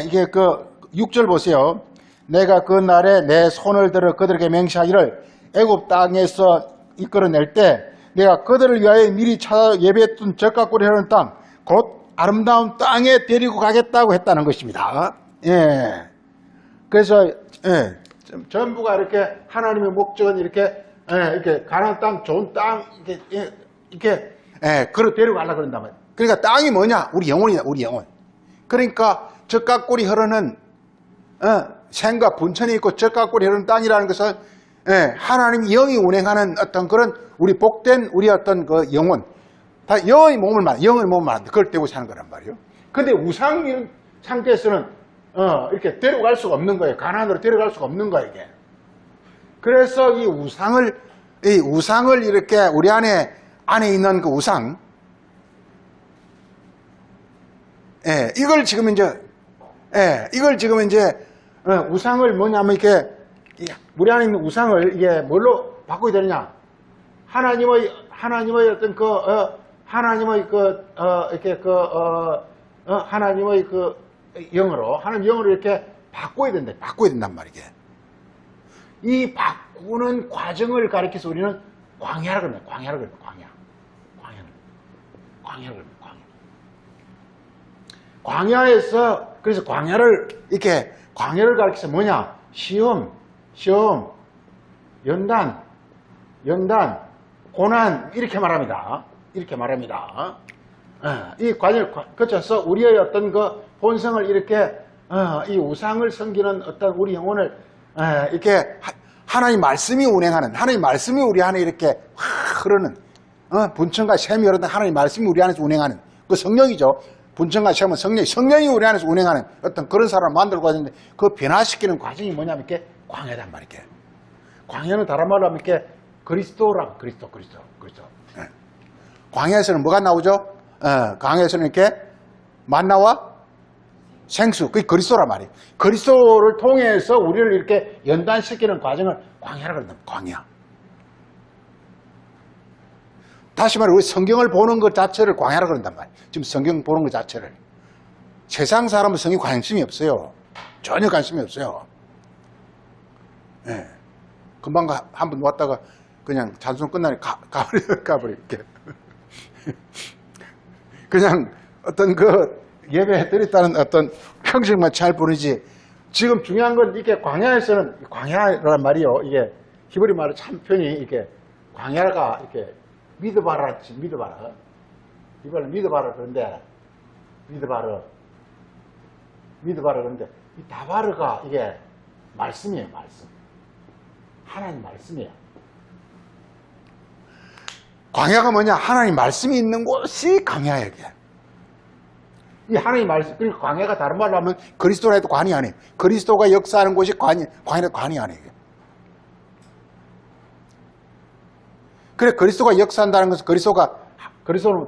이게 그 6절 보세요. 내가 그 날에 내 손을 들어 그들에게 맹세하기를 애굽 땅에서 이끌어낼 때 내가 그들을 위하여 미리 찾아 예배했던 젖과 꿀이 흐르는 땅, 곧 아름다운 땅에 데리고 가겠다고 했다는 것입니다. 그래서 전부가 이렇게 하나님의 목적은 이렇게 가나안 땅, 좋은 땅 이렇게 그걸 데려가려고 그런단 말이에요. 그러니까 땅이 뭐냐? 우리 영혼이다, 우리 영혼. 그러니까 젖과 꿀이 흐르는 생과 분천이 있고 젖과 꿀이 흐르는 땅이라는 것은 하나님 영이 운행하는 어떤 그런 우리 복된 우리 어떤 그 영혼, 다 영의 몸을 말하는데 그걸 떼고 사는 거란 말이에요. 근데 우상 상태에서는 이렇게 데려갈 수가 없는 거예요. 가나안으로 데려갈 수가 없는 거예요, 이게. 그래서 이 우상을 이렇게 우리 안에 있는 그 우상, 이걸 지금 이제 우상을 뭐냐면 이렇게 우리 안에 있는 우상을 이게 뭘로 바꾸게 되느냐? 하나님의 어떤 하나님의 영으로 하나님 영으로 이렇게 바꿔야 된단 말이게. 이 바꾸는 과정을 가리켜서 우리는 광야라 그럽니다. 광야를. 광야에서 그래서 광야를 가리켜서 뭐냐? 시험, 연단, 고난 이렇게 말합니다. 이 과정을 거쳐서 우리의 어떤 그 본성을 이렇게 이 우상을 섬기는 어떤 우리 영혼을 이렇게 하나님 말씀이 운행하는, 하나님 말씀이 우리 안에 이렇게 흐르는 분천과 샘이 흐르는 하나님 말씀이 우리 안에서 운행하는 그 성령이죠. 분천과 샘은 성령이 우리 안에서 운행하는 어떤 그런 사람을 만들고 있는데 그 변화시키는 과정이 뭐냐면 이렇게 광야단 말이게. 광야는 다른 말로 하면 이렇게 그리스도. 광야에서는 뭐가 나오죠? 광야에서는 이렇게 만나와 생수, 그게 그리스도란 말이에요. 그리스도를 통해서 우리를 이렇게 연단시키는 과정을 광야라 그런다. 광야. 다시 말해 우리 성경을 보는 것 자체를 광야라 그런단 말이에요. 지금 성경 보는 것 자체를. 세상 사람은 성경 관심이 없어요. 전혀 관심이 없어요. 금방 한 번 왔다가 그냥 찬송 끝나니 가버려 이렇게. 그냥 어떤 그 예배 드렸다는 어떤 형식만 잘 부르지 지금 중요한 건 이게 광야에서는 광야란 말이요. 이게 히브리 말로 참 편히 이렇게 광야가 이렇게 믿어봐라, 믿어봐라. 이번에 믿어봐라 그런데 믿어봐라 그런데 이 다바르가 이게 말씀이에요, 말씀. 하나님 말씀이에요. 광야가 뭐냐? 하나님 말씀이 있는 곳이 광야예요, 이게. 이 하나님 말씀, 그러니까 광야가 다른 말로 하면 그리스도라 해도 관이 아니에요. 그리스도가 역사하는 곳이 광야는 관이 아니에요. 그래, 그리스도가 역사한다는 것은 그리스도는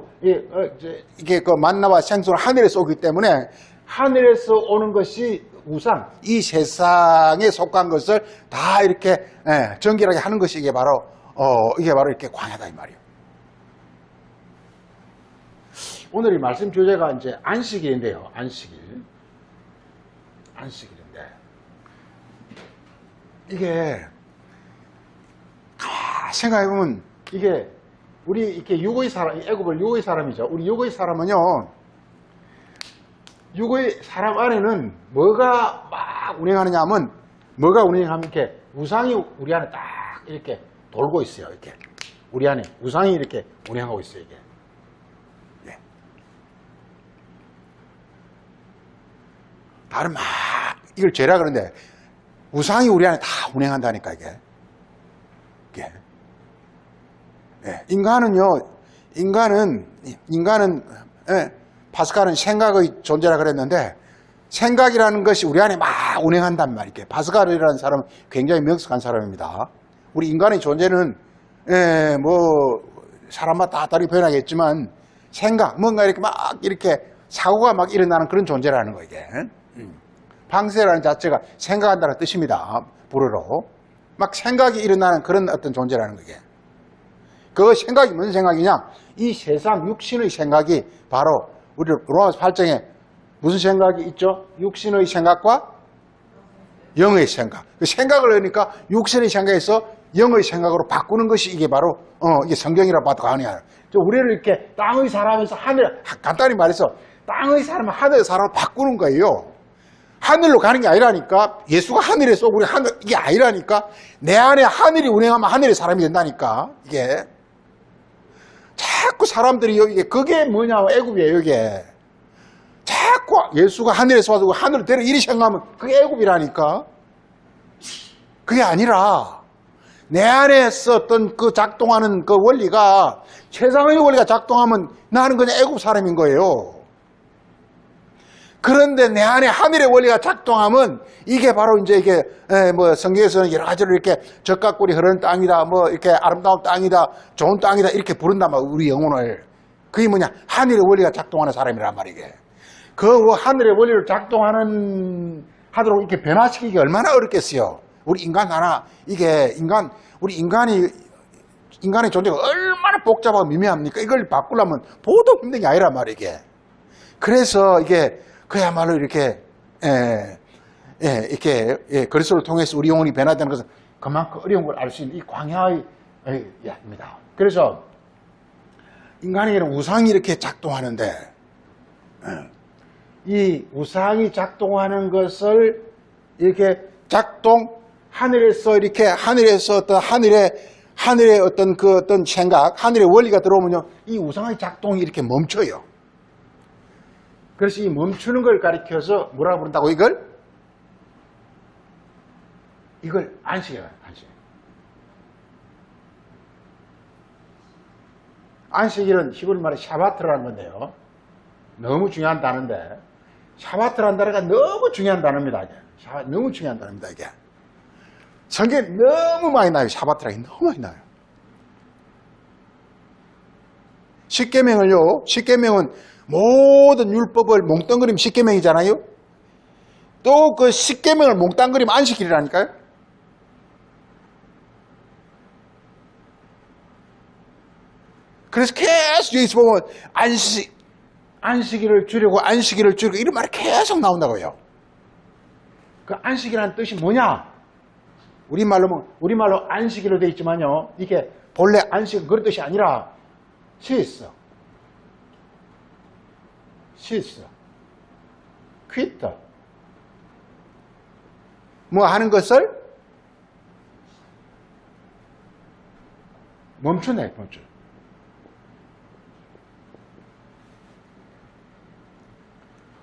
이게 그 만나와 생수를 하늘에서 오기 때문에 하늘에서 오는 것이 우상, 이 세상에 속한 것을 다 이렇게 정결하게 하는 것이 이게 바로 이렇게 광야다 이 말이에요. 오늘 이 말씀 주제가 이제 안식일인데요. 안식일인데 이게 생각해보면 이게 우리 이렇게 육의 사람, 애굽을 육의 사람이죠. 우리 육의 사람은요, 육의 사람 안에는 뭐가 막 운행하느냐 하면, 뭐가 운행하면 이렇게 우상이 우리 안에 딱 이렇게 돌고 있어요. 이렇게. 우리 안에 우상이 이렇게 운행하고 있어요. 이게. 예. 다른 막, 이걸 죄라 그러는데, 우상이 우리 안에 다 운행한다니까, 이게. 예. 인간은 파스칼은 생각의 존재라 그랬는데 생각이라는 것이 우리 안에 막 운행한단 말이에요. 파스칼이라는 사람은 굉장히 명석한 사람입니다. 우리 인간의 존재는 사람마다 다르게 표현하겠지만 생각, 뭔가 이렇게 막 이렇게 사고가 막 일어나는 그런 존재라는 거 이게. 방세라는 자체가 생각한다는 뜻입니다. 불어로. 막 생각이 일어나는 그런 어떤 존재라는 거게. 그 생각이 무슨 생각이냐? 이 세상 육신의 생각이 바로 우리 로마서 8장에 무슨 생각이 있죠? 육신의 생각과 영의 생각. 그 생각을 하니까 육신의 생각에서 영의 생각으로 바꾸는 것이 이게 바로 이게 성경이라고 봐도 과언이 아니에요. 우리를 이렇게 땅의 사람에서 간단히 말해서 땅의 사람을 하늘의 사람으로 바꾸는 거예요. 하늘로 가는 게 아니라니까. 예수가 하늘에서 우리 하늘 이게 아니라니까. 내 안에 하늘이 운행하면 하늘의 사람이 된다니까. 이게 자꾸 사람들이 이게 그게 뭐냐 애굽이에요. 이게 자꾸 예수가 하늘에서 와서 하늘을 데려 이리 생각하면 그게 애굽이라니까. 그게 아니라 내 안에서 어떤 그 작동하는 그 원리가 세상의 원리가 작동하면 나는 그냥 애굽 사람인 거예요. 그런데 내 안에 하늘의 원리가 작동하면 이게 바로 이제 이게 성경에서는 여러 가지로 이렇게 적각꿀이 흐르는 땅이다, 이렇게 아름다운 땅이다, 좋은 땅이다 이렇게 부른단 말이에요. 우리 영혼을. 그게 뭐냐? 하늘의 원리가 작동하는 사람이란 말이게. 그 하늘의 원리를 하도록 이렇게 변화시키기가 얼마나 어렵겠어요. 우리 인간 하나 우리 인간의 존재가 얼마나 복잡하고 미묘합니까? 이걸 바꾸려면 보도 힘든 게 아니란 말이게. 그래서 이게 그야말로 이렇게 그리스도를 통해서 우리 영혼이 변화되는 것은 그만큼 어려운 걸 알 수 있는 이 광야의 이야기입니다. 그래서 인간에게는 우상이 이렇게 작동하는데 이 우상이 작동하는 것을 이렇게 하늘에서 어떤 하늘의 어떤 그 어떤 생각, 하늘의 원리가 들어오면요, 이 우상의 작동이 이렇게 멈춰요. 그래서 이 멈추는 걸 가리켜서 뭐라고 부른다고 이걸 안식이라고 해요. 안식일은 히브리 말에 샤바트라는 건데요. 너무 중요한 단어인데 샤바트라는 단어가 너무 중요한 단어입니다. 너무 중요한 단어입니다. 이게 성경에 너무 많이 나와요. 샤바트라는 게 너무 많이 나와요. 십계명은 모든 율법을 몽땅그리면 십계명이잖아요. 또 그 십계명을 몽땅그리면 안식일이라니까요. 그래서 계속 여기서 보면 안식일을 줄이고 이런 말이 계속 나온다고요. 그 안식이라는 뜻이 뭐냐? 우리말로 안식일로 되어 있지만요, 이게 본래 안식은 그런 뜻이 아니라 퀴트, 뭐 하는 것을 멈추네, 멈춰.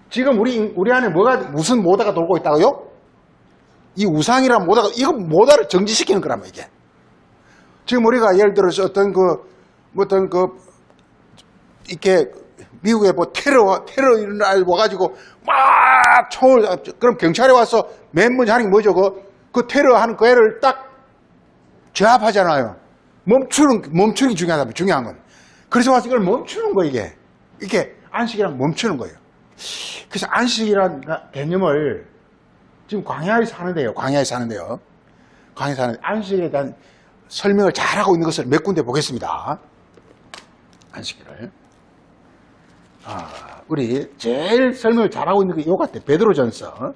지금 우리 안에 무슨 모다가 돌고 있다고요? 이 우상이란 모다가, 이거 모다를 정지시키는 거라면, 이게. 지금 우리가 예를 들어서 이렇게, 미국에 뭐 테러 일어나 와가지고, 막 총을, 그럼 경찰이 와서 맨 먼저 하는 게 뭐죠? 그 테러 하는 그 애를 딱 제압하잖아요. 멈추는 게 중요한 건. 그래서 와서 이걸 멈추는 거예요, 이게. 이게 안식이랑 멈추는 거예요. 그래서 안식이라는 개념을 지금 광야에 사는데요. 안식에 대한 설명을 잘하고 있는 것을 몇 군데 보겠습니다. 안식일을. 우리 제일 설명을 잘하고 있는 게 이거 같아. 베드로전서.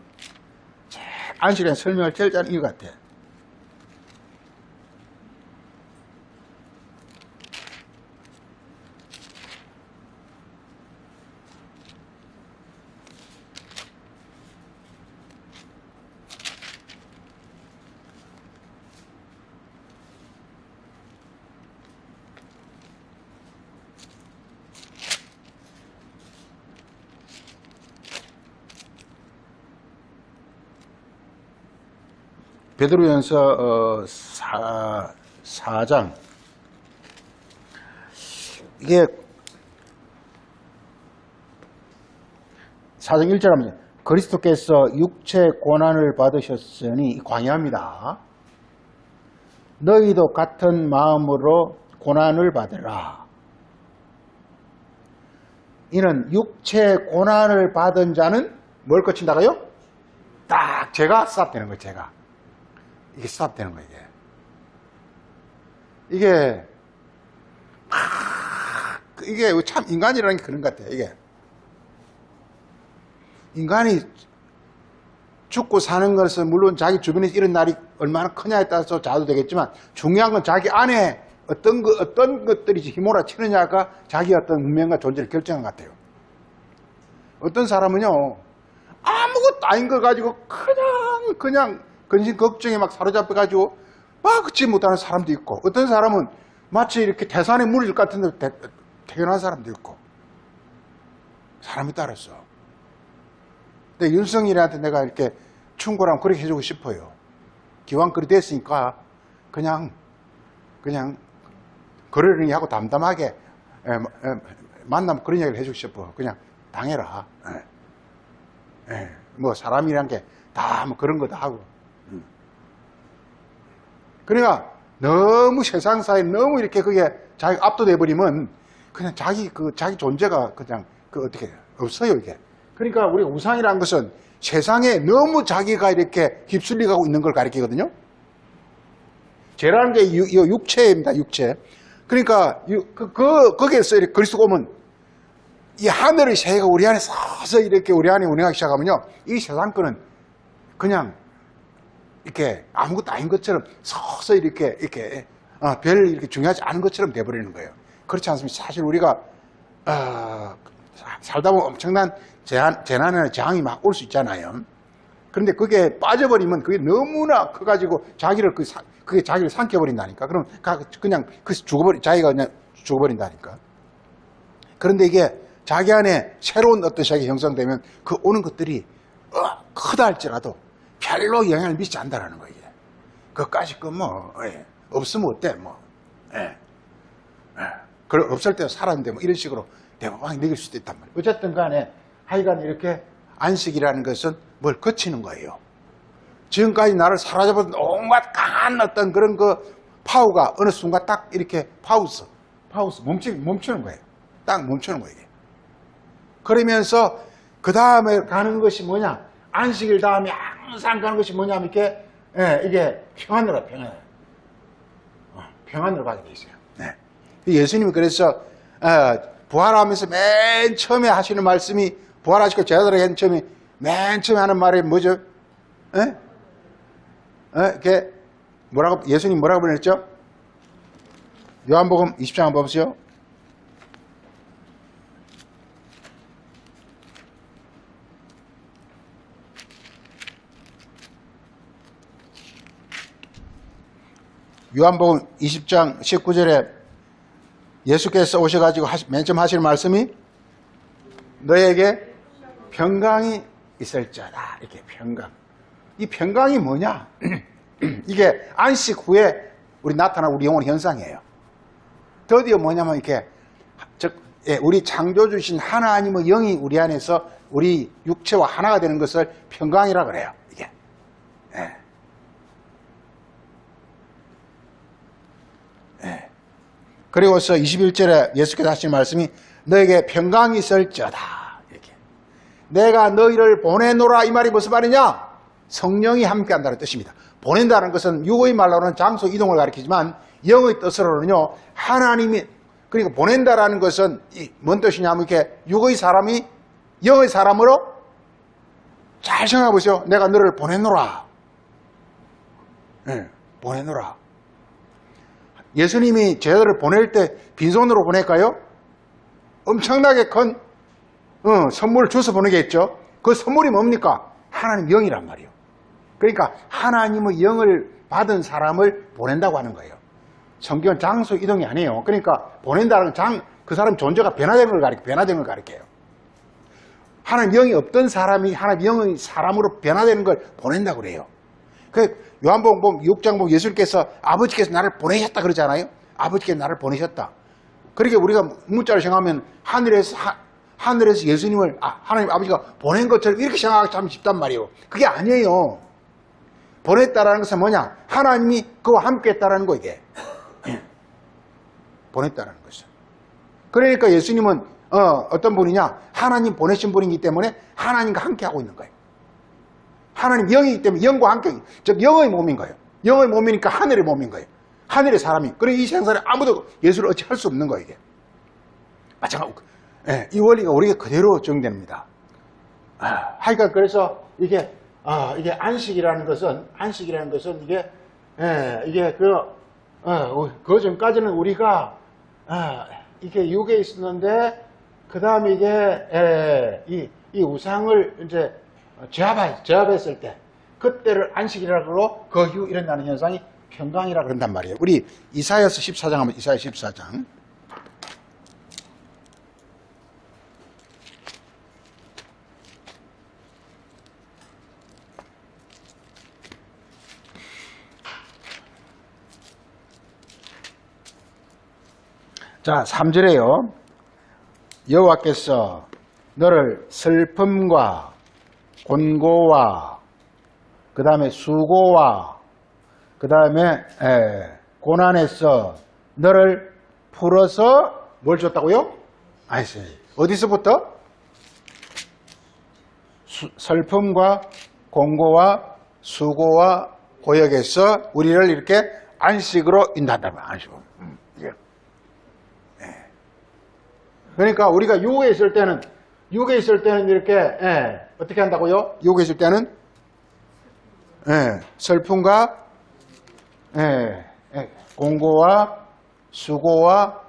안식에 대한 설명을 제일 잘하는 이거 같아. 베드로전서 4장. 이게 4장 1절 하면 그리스도께서 육체 고난을 받으셨으니 광야입니다. 너희도 같은 마음으로 고난을 받으라. 이는 육체 고난을 받은 자는 뭘 거친다고요? 딱 제가 스탑되는 거예요. 제가. 이게 스탑되는 거예요. 이게 참 인간이라는 게 그런 것 같아요. 이게 인간이 죽고 사는 것은 물론 자기 주변에서 이런 날이 얼마나 크냐에 따라서 자도 되겠지만 중요한 건 자기 안에 어떤 것들이 힘몰아 치느냐가 자기 어떤 운명과 존재를 결정한 것 같아요. 어떤 사람은요 아무것도 아닌 걸 가지고 그냥 근심 걱정에 막 사로잡혀가지고 막 걷지 못하는 사람도 있고, 어떤 사람은 마치 이렇게 태산에 물일 것 같은데 태어난 사람도 있고, 사람이 따랐어. 근데 윤석열한테 내가 이렇게 충고를 그렇게 해주고 싶어요. 기왕 그리 됐으니까 그냥 그러려니 하고 담담하게 만나면 그런 얘기를 해주고 싶어. 그냥 당해라. 뭐 사람이란 게 다 뭐 그런 거다 하고. 그러니까 너무 세상사에 너무 이렇게 그게 자기가 압도돼 버리면 그냥 자기 존재가 그냥 어떻게 없어요, 이게. 그러니까 우리가 우상이라는 것은 세상에 너무 자기가 이렇게 휩쓸려가고 있는 걸 가리키거든요. 죄라는 게 육체입니다, 육체. 그러니까 거기에서 이렇게 그리스도가 오면 이 하늘의 세계가 우리 안에 서서 이렇게 우리 안에 운행하기 시작하면요, 이 세상 거는 그냥 이렇게 아무것도 아닌 것처럼 서서 이렇게 별 이렇게 중요하지 않은 것처럼 돼버리는 거예요. 그렇지 않습니까? 사실 우리가 살다 보면 엄청난 재난이나 재앙이 막 올 수 있잖아요. 그런데 그게 빠져버리면 그게 너무나 커가지고 그게 자기를 삼켜버린다니까. 그럼 그냥 자기가 그냥 죽어버린다니까. 그런데 이게 자기 안에 새로운 어떤 세계 형성되면 그 오는 것들이 크다 할지라도 별로 영향을 미치지 않는다는 거예요. 그것까지 없으면 어때, 그럼 없을 때 살았는데 이런 식으로 대박이 느낄 수도 있단 말이에요. 어쨌든 간에 하여간 이렇게 안식이라는 것은 뭘 거치는 거예요. 지금까지 나를 사로잡은 온갖 강한 어떤 그런 파워가 어느 순간 딱 이렇게 파우스 멈추는 거예요. 딱 멈추는 거예요. 그러면서 그 다음에 가는 것이 뭐냐? 안식일 다음에 항상 가는 것이 뭐냐면 이게 평안으로 평안으로 가게 돼 있어요. 네. 예수님이 그래서 부활하면서 맨 처음에 하시는 말씀이 부활하시고 제자들에게 하는 맨 처음에 하는 말이 뭐죠? 이게 예수님 뭐라고 보냈죠? 요한복음 20장 한번 보세요. 요한복음 20장 19절에 예수께서 오셔가지고 맨 처음 하실 말씀이 너에게 평강이 있을지어다. 이렇게 평강. 이 평강이 뭐냐? 이게 안식 후에 우리 나타난 우리 영혼 현상이에요. 드디어 뭐냐면 이렇게 우리 창조주신 하나님의 영이 우리 안에서 우리 육체와 하나가 되는 것을 평강이라 그래요. 이게. 예. 예. 그리고서 21절에 예수께서 하신 말씀이 너에게 평강이 있을지어다. 이렇게. 내가 너희를 보내노라. 이 말이 무슨 말이냐? 성령이 함께 한다는 뜻입니다. 보낸다는 것은 육의 말로는 장소 이동을 가리키지만 영의 뜻으로는요, 하나님이, 그러니까 보낸다라는 것은 뭔 뜻이냐면 이렇게 육의 사람이 영의 사람으로 잘 생각해 보세요. 내가 너를 보내노라. 네, 보내노라. 예수님이 제자들을 보낼 때 빈손으로 보낼까요? 엄청나게 큰 선물을 주서 보내겠죠. 그 선물이 뭡니까? 하나님 영이란 말이에요. 그러니까 하나님의 영을 받은 사람을 보낸다고 하는 거예요. 성경은 장소 이동이 아니에요. 그러니까 보낸다는 그 사람 존재가 변화되는 걸 가리켜요. 하나님 영이 없던 사람이 하나님 영의 사람으로 변화되는 걸 보낸다고 그래요. 그 요한복음 6장 보면 예수님께서 아버지께서 나를 보내셨다 그러잖아요. 아버지께서 나를 보내셨다. 그렇게 우리가 문자를 생각하면 하늘에서 예수님을 하나님 아버지가 보낸 것처럼 이렇게 생각하기 참 쉽단 말이에요. 그게 아니에요. 보냈다라는 것은 뭐냐? 하나님이 그와 함께 했다라는 거 이게. 보냈다라는 것은. 그러니까 예수님은 어떤 분이냐? 하나님 보내신 분이기 때문에 하나님과 함께 하고 있는 거예요. 하나님 영이기 때문에 영과 함께, 즉 영의 몸인 거예요. 영의 몸이니까 하늘의 몸인 거예요. 하늘의 사람이. 그래 이 생사에 아무도 예수를 어찌 할 수 없는 거예요. 이게. 마찬가지로 이 원리가 우리가 그대로 적용됩니다. 하여간 그래서 이게 안식이라는 것은 이게 그 전까지는 우리가 이게 육에 있었는데 그 다음에 이게 이 우상을 이제 제압했을 때 그때를 안식이라고 그러고 그 후 일어나는 현상이 평강이라 그런단 말이에요. 우리 이사야서 14장 하면 이사야 14장. 자, 3절에요. 여호와께서 너를 슬픔과 곤고와 그 다음에 수고와 그 다음에 고난에서 너를 풀어서 뭘 줬다고요? 아이씨, 어디서부터? 슬픔과 곤고와 수고와 고역에서 우리를 이렇게 안식으로 인도한다. 안식으로. 그러니까 우리가 육에 있을 때는 이렇게 어떻게 한다고요? 육에 있을 때는 슬픔과 공고와 수고와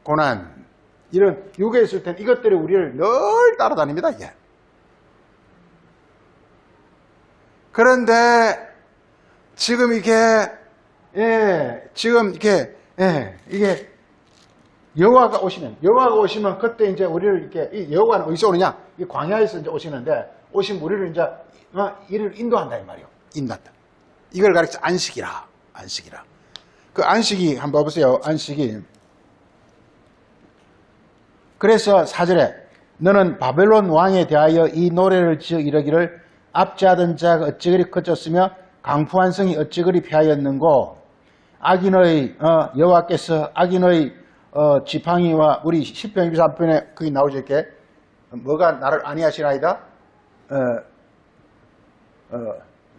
고난 이런 육에 있을 때는 이것들이 우리를 늘 따라다닙니다. 이게. 그런데 지금 이게 여호와가 오시면 그때 이제 우리를 이렇게 이 여호와는 어디서 오느냐? 이 광야에서 이제 오시는데 오신 우리를 이제 이를 인도한다 이 말이에요. 인도한다. 이걸 가르쳐 안식이라. 그 안식이 한번 봐보세요. 안식이. 그래서 4절에 너는 바벨론 왕에 대하여 이 노래를 지어 이르기를 압제하던 자가 어찌 그리 커졌으며 강포한 성이 어찌 그리 패하였는고 악인의 여호와께서 악인의 지팡이와 우리 10편 23편에 거기 나오죠. 이렇게 뭐가 나를 아니하시나이다.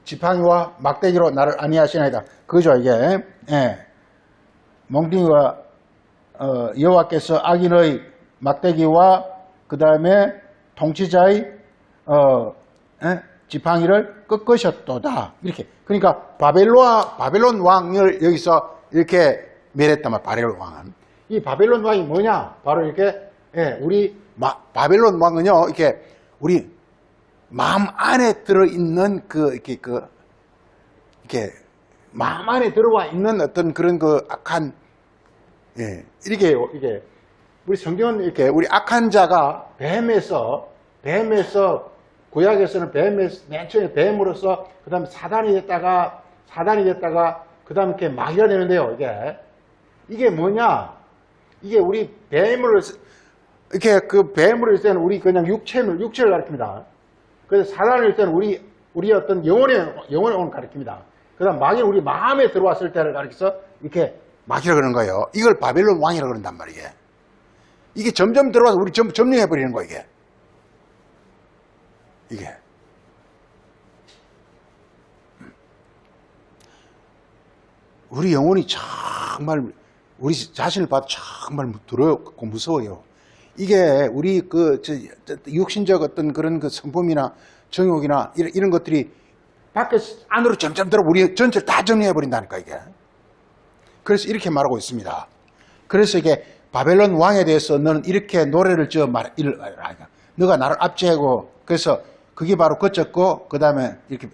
지팡이와 막대기로 나를 아니하시나이다. 그죠 이게. 몽둥이와 여호와께서 악인의 막대기와 그 다음에 통치자의 지팡이를 꺾으셨도다. 이렇게. 그러니까 바벨론 왕을 여기서 이렇게 멸했단 말이야. 바벨론 왕은. 이 바벨론 왕이 뭐냐? 바로 이렇게, 우리, 바벨론 왕은요, 이렇게, 우리 마음 안에 들어있는 이렇게 마음 안에 들어와 있는 어떤 그런 그 악한, 예, 이게요, 이게. 우리 성경은 이렇게, 우리 악한 자가 뱀에서, 구약에서는 맨 처음에 뱀으로서, 그 다음에 사단이 됐다가, 그 다음에 이렇게 마귀가 되는데요, 이게 뭐냐? 이게 우리 뱀을, 이렇게 그 뱀을 할 때는 우리 그냥 육체를 가리킵니다. 그래서 사단을 할 때는 우리 어떤 영혼의 오늘 가리킵니다. 그 다음 마귀는 우리 마음에 들어왔을 때를 가리켜서 이렇게 마귀라 그러는 거예요. 이걸 바벨론 왕이라 그런단 말이에요. 이게 점점 들어와서 우리 점령해버리는 거예요, 이게. 우리 영혼이 정말, 우리 자신을 봐도 정말 두렵고 무서워요. 이게 우리 육신적 어떤 그런 그 성품이나 정욕이나 이런 것들이 밖에 안으로 점점 들어 우리 전체를 다 정리해버린다니까, 이게. 그래서 이렇게 말하고 있습니다. 그래서 이게 바벨론 왕에 대해서 너는 이렇게 노래를 지어 너가 나를 압제하고, 그래서 그게 바로 거쳤고, 그 다음에 이렇게,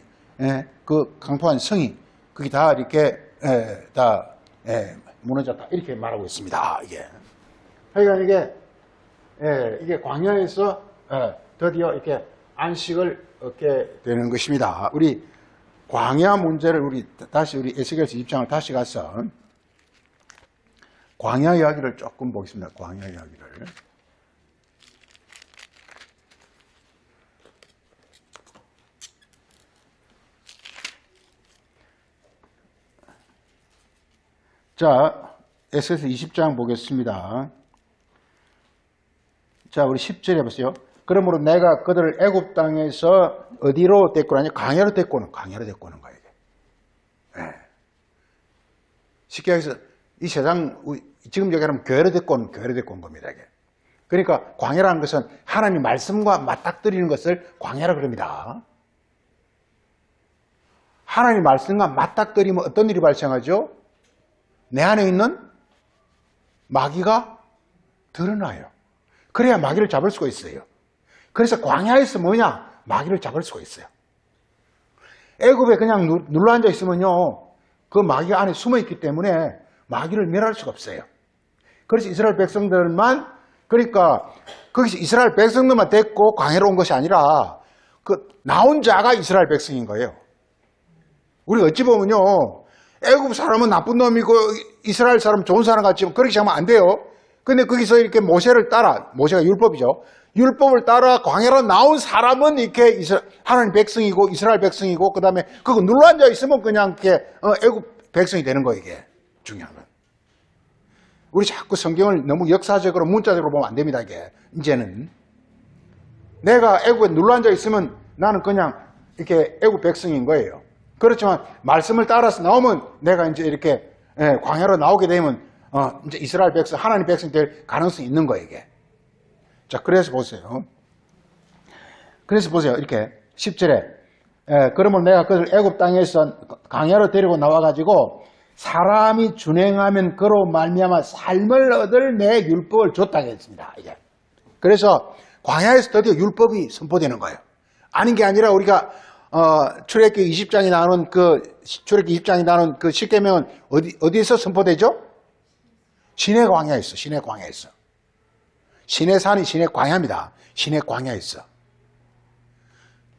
그 강포한 성이, 그게 다 이렇게, 무너졌다. 이렇게 말하고 있습니다, 이게. 그러니까 이게 광야에서, 드디어 이렇게 안식을 얻게 되는 것입니다. 우리 광야 문제를 다시 우리 에스겔서 입장을 다시 가서 광야 이야기를 조금 보겠습니다. 광야 이야기를. 자, 에스겔서 20장 보겠습니다. 자, 우리 10절에 보세요. 그러므로 내가 그들을 애굽 땅에서 어디로 데리고 가냐? 광야로 데리고 오는 거예요. 네. 쉽게 해서 이 세상, 지금 얘기하면 교회로 데리고 온 겁니다, 이게. 그러니까 광야라는 것은 하나님 말씀과 맞닥뜨리는 것을 광야라 그럽니다. 하나님 말씀과 맞닥뜨리면 어떤 일이 발생하죠? 내 안에 있는 마귀가 드러나요. 그래야 마귀를 잡을 수가 있어요. 그래서 광야에서 뭐냐? 마귀를 잡을 수가 있어요. 애굽에 그냥 눌러앉아 있으면요, 그 마귀가 안에 숨어 있기 때문에 마귀를 멸할 수가 없어요. 그래서 이스라엘 백성들만, 그러니까 거기서 이스라엘 백성들만 데리고 광야로 온 것이 아니라 그 나온 자가 이스라엘 백성인 거예요. 우리 어찌 보면요, 애굽 사람은 나쁜 놈이고 이스라엘 사람은 좋은 사람 같지, 그렇게 하면 안 돼요. 근데 거기서 이렇게 모세를 따라, 모세가 율법이죠. 율법을 따라 광야로 나온 사람은 이렇게 하나님 백성이고 이스라엘 백성이고, 그 다음에 그거 눌러앉아 있으면 그냥 이렇게 애굽 백성이 되는 거예요, 이게. 중요한 건. 우리 자꾸 성경을 너무 역사적으로 문자적으로 보면 안 됩니다, 이게. 이제는. 내가 애굽에 눌러앉아 있으면 나는 그냥 이렇게 애굽 백성인 거예요. 그렇지만 말씀을 따라서 나오면 내가 이제 이렇게 광야로 나오게 되면 이제 이스라엘 백성, 하나님 백성이 될 가능성이 있는 거예요, 이게. 자, 그래서 보세요. 이렇게 10절에 그러면 내가 그들 애굽 땅에서 광야로 데리고 나와가지고 사람이 준행하면 그로 말미암아 삶을 얻을 내 율법을 줬다고 했습니다, 이게. 그래서 광야에서 드디어 율법이 선포되는 거예요. 아닌 게 아니라 우리가 출애굽기 20장이 나오는 출애굽기 20장이 나오는 그 십계명은 어디에서 선포되죠? 시내 광야에서. 시내산이 시내 광야입니다. 시내 광야에서.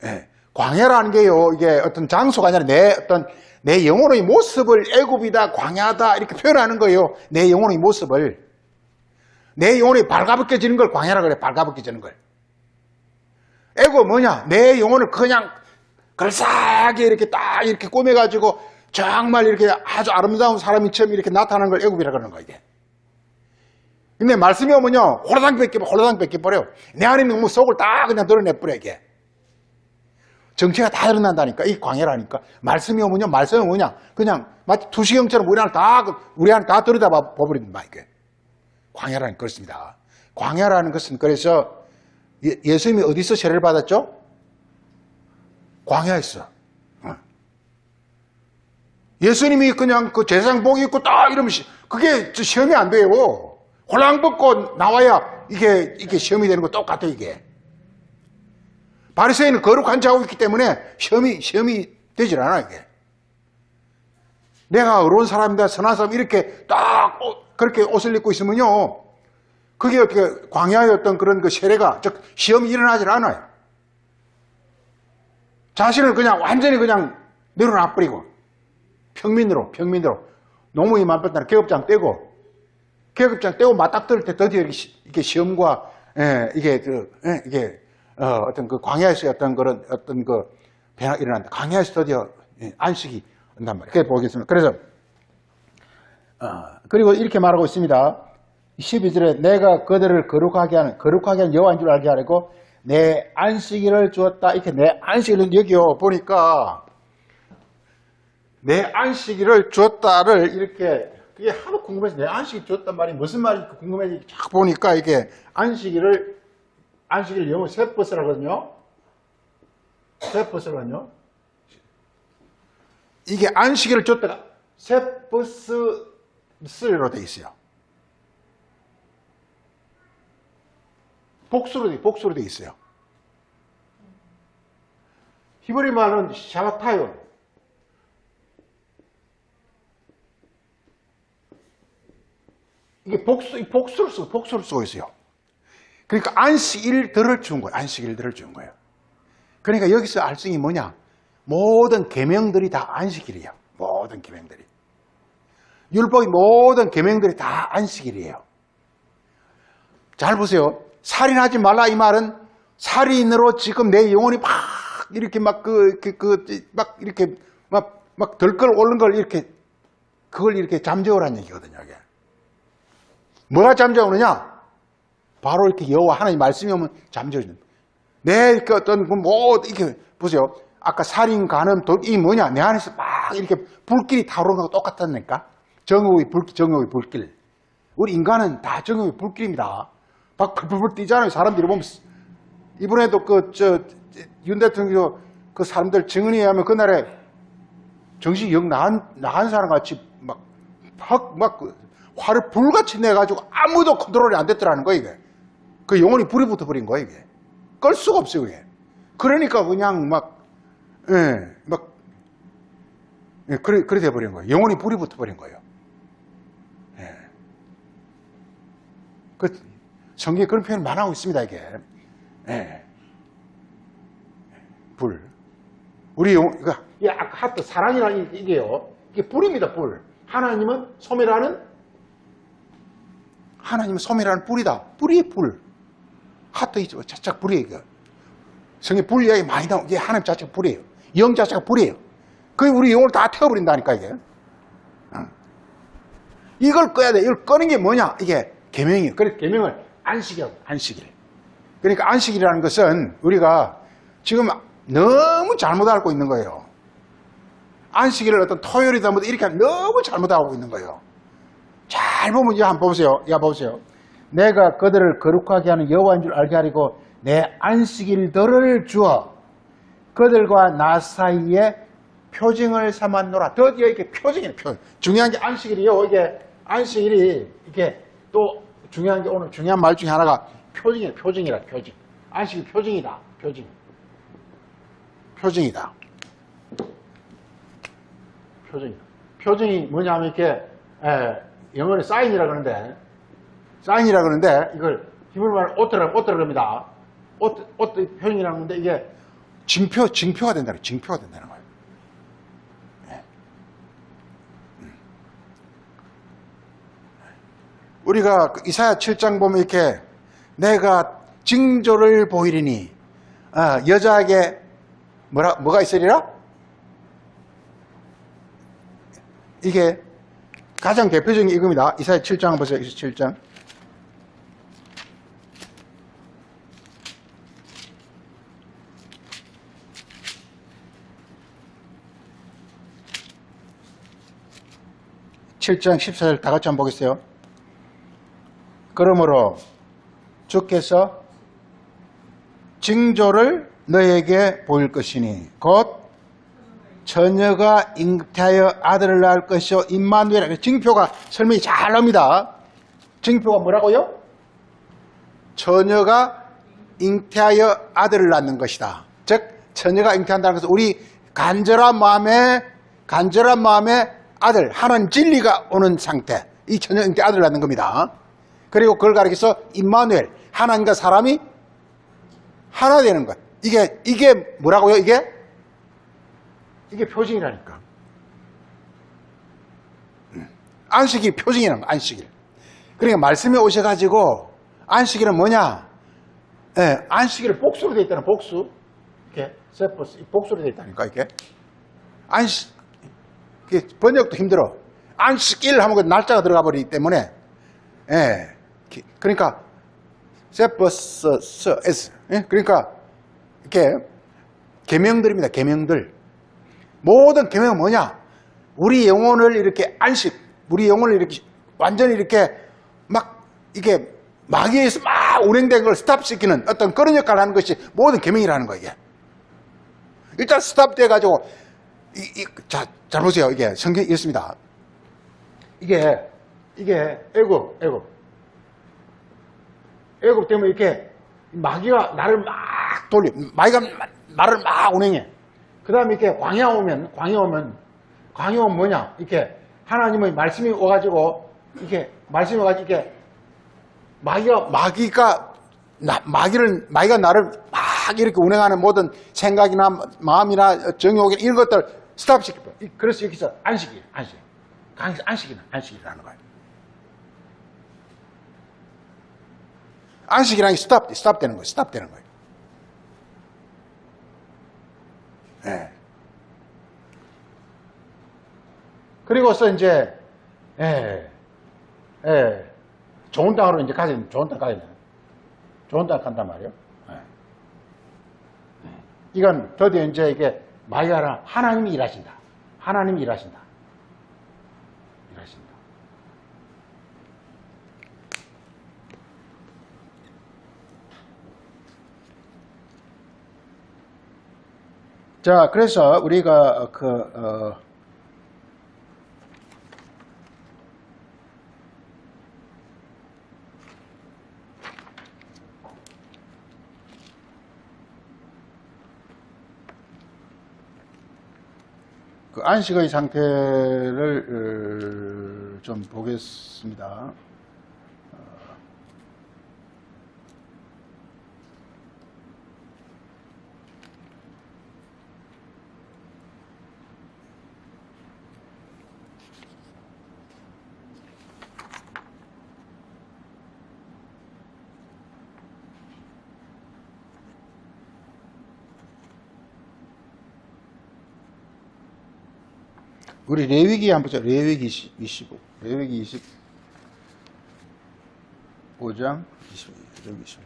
예. 광야라는 게요, 이게 어떤 장소가 아니라 내 영혼의 모습을 애굽이다, 광야다, 이렇게 표현하는 거예요. 내 영혼의 모습을. 내 영혼이 발가벗겨지는 걸 광야라 그래, 발가벗겨지는 걸. 애굽은 뭐냐? 내 영혼을 그냥 걸싸하게 이렇게 딱 이렇게 꾸며가지고 정말 이렇게 아주 아름다운 사람이 처음 이렇게 나타나는 걸 애굽이라 그러는 거야, 이게. 근데 말씀이 오면요, 홀라당 뺏겨버려요. 내 안에 있는 속을 다 그냥 드러내버려, 이게. 정체가 다 드러난다니까, 이 광야라니까. 말씀이 오면요, 말씀이 뭐냐? 그냥 마치 투시경처럼 우리 안을 다 들여다 봐버린다, 이게. 광야라는 그렇습니다. 광야라는 것은 그래서 예수님이 어디서 세례를 받았죠? 광야에서. 예수님이 그냥 그 제사장 복 입고 딱 이러면 그게 시험이 안 돼요. 홀랑 벗고 나와야 이게 시험이 되는 거 똑같아, 이게. 바리새인은 거룩한 자하고 있기 때문에 시험이 되질 않아, 이게. 내가 어려운 사람이다, 선한 사람 이렇게 딱 그렇게 옷을 입고 있으면요, 그게 어떻게 광야의 어떤 그런 그 세례가, 즉 시험이 일어나질 않아요. 자신을 그냥 완전히 그냥 내려놔버리고 평민으로 노무이 만പ്പെട്ട다는 계급장 떼고 맞닥뜨릴 때 드디어 이게 시험과 어떤 그 광야에서의 어떤 그런 어떤 그 변화가 일어난다. 광야에서 드디어 안식이 온단 말이에요. 그렇게 보겠습니다. 그래서 그리고 이렇게 말하고 있습니다. 12절에 내가 그들을 거룩하게 하는 여호와인 줄 알게 하려고 내 안식일을 주었다. 이렇게 내 안식일은 여기요 보니까 내 안식일을 주었다를 이렇게, 그게 하도 궁금해서 내 안식일 주었단 말이 무슨 말인지 궁금해서 쫙 보니까 이게 안식일 영어 세퍼스라거든요. 세퍼스라거든요. 이게 안식일을 줬다가 세퍼스로 돼 있어요. 복수로 돼 있어요. 히브리 말은 샤바타요. 이게 복수를 쓰고 있어요. 그러니까 안식일들을 준 거예요. 안식일들을 준 거예요. 그러니까 여기서 알성이 뭐냐? 모든 계명들이 다 안식일이에요. 모든 계명들이. 율법의 모든 계명들이 다 안식일이에요. 잘 보세요. 살인하지 말라 이 말은 살인으로 지금 내 영혼이 막 이렇게 막 이렇게 막 덜끌 오른 걸 이렇게 그걸 이렇게 잠재우라는 얘기거든요. 이게. 뭐가 잠재우느냐? 바로 이렇게 여호와 하나님 말씀이 오면 잠재우는. 내 그 어떤 뭐 이렇게 보세요. 아까 살인, 간음, 이 뭐냐? 내 안에서 막 이렇게 불길이 타오르는 거하고 똑같다니까. 정욕의 불길. 우리 인간은 다 정욕의 불길입니다. 막 불불 뛰잖아요. 사람들이 보면. 이번에도 윤 대통령 그 사람들 증언에 의하면 그날에 정신이 영 나간 사람 같이 막 화를 불같이 내가지고 아무도 컨트롤이 안 됐더라는 거예요, 이게. 그 영혼이 불이 붙어버린 거예요, 이게. 끌 수가 없어요, 이게. 그러니까 그냥 그래 돼버린 거예요. 영혼이 불이 붙어버린 거예요. 예. 성경에 그런 표현을 많이 하고 있습니다, 이게. 예. 불. 우리 아까 하트, 사랑이라는 이게요. 이게 불입니다, 불. 하나님은 소멸하는 불이다. 불이 불. 하트 있죠. 자체가 불이에요, 이거. 성경에 불 이야기 많이 나오고, 이게 하나님 자체가 불이에요. 영 자체가 불이에요. 그게 우리 영혼을 다 태워버린다니까, 이게. 이걸 꺼야 돼. 이걸 꺼는 게 뭐냐? 이게 계명이에요. 그래서 계명을 안식일. 그러니까 안식이라는 것은 우리가 지금 너무 잘못 알고 있는 거예요. 안식일을 어떤 토요일이다 뭐 이렇게 너무 잘못 알고 있는 거예요. 잘 보면 이거 한번 보세요. 내가 그들을 거룩하게 하는 여호와인 줄 알게 하려고 내 안식일들을 주어 그들과 나 사이에 표징을 삼았노라. 드디어 이게 표징이에요. 중요한 게 안식일이요. 이게 안식일이 이게 또 중요한 게 오늘 중요한 말 중에 하나가 표징이에요. 표징. 안식일 표징이다. 표징이다. 표징이 뭐냐면 이렇게 영어로 사인이라 그러는데 이걸 히브리말로 오트라고 합니다. 오트 표징이라는 건데 이게 징표가 된다는 거예요. 네. 우리가 이사야 7장 보면 이렇게 내가 징조를 보이리니 여자에게 뭐가 있으리라? 이게 가장 대표적인 이겁니다. 이사야 7장 보세요. 이사야 7장. (7장 14절) 다 같이 한번 보겠어요. 그러므로 주께서 징조를 너에게 보일 것이니 곧 처녀가 잉태하여 아들을 낳을 것이요 임마누엘. 징표가 설명이 잘 나옵니다. 징표가 뭐라고요? 처녀가 잉태하여 아들을 낳는 것이다. 즉 처녀가 잉태한다는 것은 우리 간절한 마음에 아들, 하나님 진리가 오는 상태. 이 천년왕국의 아들을 낳는 겁니다. 그리고 그걸 가리켜서 임마누엘, 하나님과 사람이 하나 되는 것. 이게 뭐라고요? 이게 표징이라니까. 안식이 표징이라는 거, 안식일. 그러니까 말씀에 오셔가지고, 안식일은 뭐냐? 예, 안식일은 복수로 되어 있다는 복수. 이렇게, 세포스, 복수로 되어 있다니까, 이게. 안식, 이게 번역도 힘들어. 안식일 하면 그 날짜가 들어가 버리기 때문에, 예. 그러니까, 세포스, 에스. 예? 그러니까, 이렇게, 계명들입니다, 계명들. 모든 계명은 뭐냐? 우리 영혼을 이렇게 우리 영혼을 이렇게 완전히 이렇게 막 이게 마귀에서 막 운행된 걸 스탑시키는 어떤 그런 역할을 하는 것이 모든 계명이라는 거예요. 이게. 일단 스탑돼 가지고 자, 잘 보세요. 이게 성경이 있습니다. 이게 애굽 때문에 이렇게 마귀가 나를 막 마귀가 나를 막 운행해. 그 다음에 이렇게 광야 오면 뭐냐? 이렇게 하나님의 말씀이 와가지고, 이렇게 마귀가 나를 막 이렇게 운행하는 모든 생각이나 마음이나 정욕이나 이런 것들 스탑시키고. 그래서 여기서 안식이라는 거예요. 안식이라는 게 스탑되는 거예요. 예. 그리고서 이제, 좋은 땅으로 이제 좋은 땅 간단 말이에요. 예. 이건 드디어 이제 이게 마귀가 하나님이 일하신다. 자, 그래서 우리가 그 안식의 상태를 좀 보겠습니다. 우리 레위기 한번 보자. 레위기 25. 레위기 25장 25.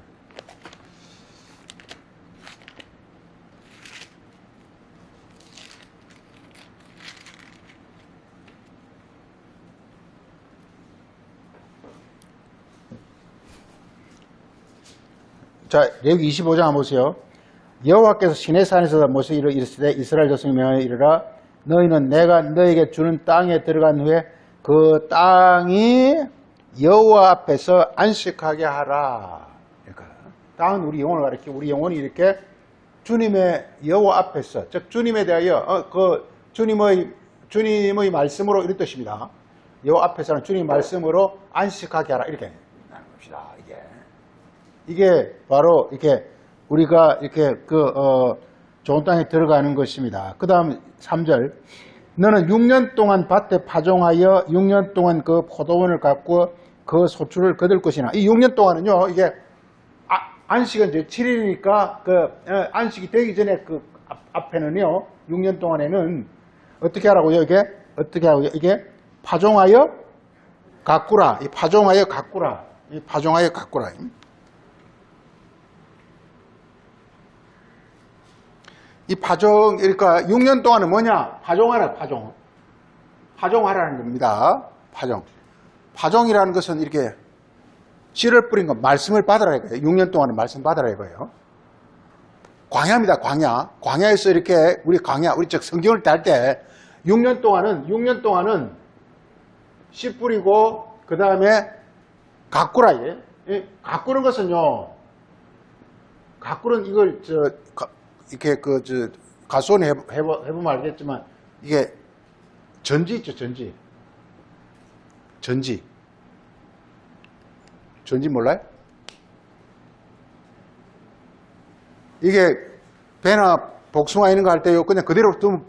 자, 레위기 25장 한번 보세요. 여호와께서 시내산에서 모세에게 이르시되 이스라엘 자손이 명하여 이르라 너희는 내가 너희에게 주는 땅에 들어간 후에 그 땅이 여호와 앞에서 안식하게 하라. 그러니까 땅은 우리 영혼을 가리켜 우리 영혼이 이렇게 주님의 여호와 앞에서 즉 주님에 대하여 주님의 말씀으로 이런 뜻입니다. 여호와 앞에서는 주님의 말씀으로 안식하게 하라 이렇게 하는 겁니다. 이게 바로 이렇게 우리가 이렇게 좋은 땅에 들어가는 것입니다. 그 다음 3절 너는 6년 동안 밭에 파종하여 6년 동안 그 포도원을 갖고 그 소출을 거둘 것이나 이 6년 동안은요 이게 안식은 이제 7일이니까 안식이 되기 전에 그 앞에는요 6년 동안에는 어떻게 하라고요? 이게 파종하여 가꾸라. 이 파종하여 가꾸라. 이 파종, 그러니까 6년 동안은 뭐냐? 파종하라는 겁니다. 파종이라는 것은 이렇게 씨를 뿌린 거, 말씀을 받으라 이거예요. 6년 동안은 말씀 받으라 이거예요. 광야입니다, 광야. 광야에서 이렇게, 우리 성경을 딸 때, 6년 동안은 씨 뿌리고, 그 다음에 가꾸라, 가꾸는 것은요, 가꾸는 이걸, 이렇게 가수원에 해보면 알겠지만 이게 전지 있죠, 전지. 전지. 전지 몰라요? 이게 배나 복숭아 이런 거 할 때요, 그냥 그대로 두면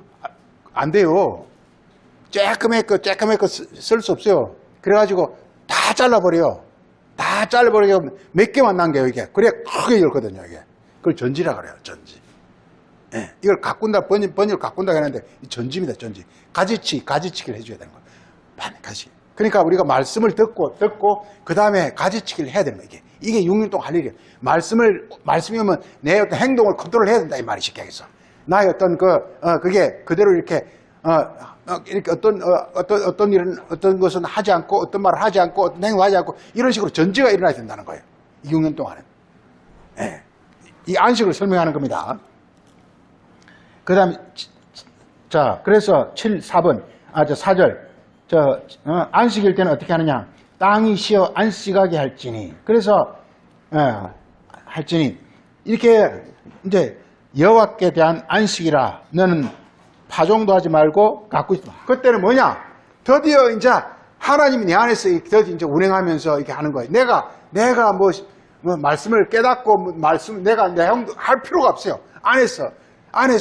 안 돼요. 쬐끄매끄 쓸 수 없어요. 그래가지고 다 잘라버려요. 다 잘라버리고 몇 개만 남겨요, 이게. 그래야 크게 열거든요, 이게. 그걸 전지라 그래요, 전지. 예, 이걸 가꾼다, 번일 가꾼다 하는데, 이 전지입니다, 전지. 가지치기를 해줘야 되는 거예요. 가지. 그러니까 우리가 말씀을 듣고, 그 다음에 가지치기를 해야 되는 거예요, 이게. 이게 6년 동안 할 일이에요. 말씀이면 내 어떤 행동을 컨트롤 해야 된다, 이 말이 쉽게 해서. 나의 어떤 그게 그대로 이렇게, 이렇게 어떤 일은, 어떤 것은 하지 않고, 어떤 말을 하지 않고, 어떤 행동을 하지 않고, 이런 식으로 전지가 일어나야 된다는 거예요. 이 6년 동안은. 예. 이 안식을 설명하는 겁니다. 그 다음에, 자, 그래서 4번, 4절. 안식일 때는 어떻게 하느냐. 땅이 쉬어 안식하게 할지니. 그래서, 할지니. 이렇게, 이제, 여호와께 대한 안식이라. 너는 파종도 하지 말고 갖고 있어. 그때는 뭐냐? 드디어 이제 하나님이 내 안에서 드디어 이제 운행하면서 이렇게 하는 거예요. 내가 뭐 말씀을 깨닫고 내가 할 필요가 없어요. 안에서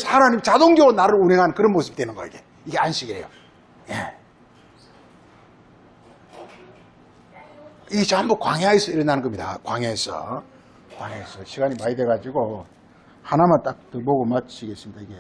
하나님 자동적으로 나를 운행하는 그런 모습이 되는 거예요. 이게 안식이에요. 예. 이게 전부 광야에서 일어나는 겁니다. 광야에서 시간이 많이 돼가지고 하나만 딱 더 보고 마치겠습니다. 이게.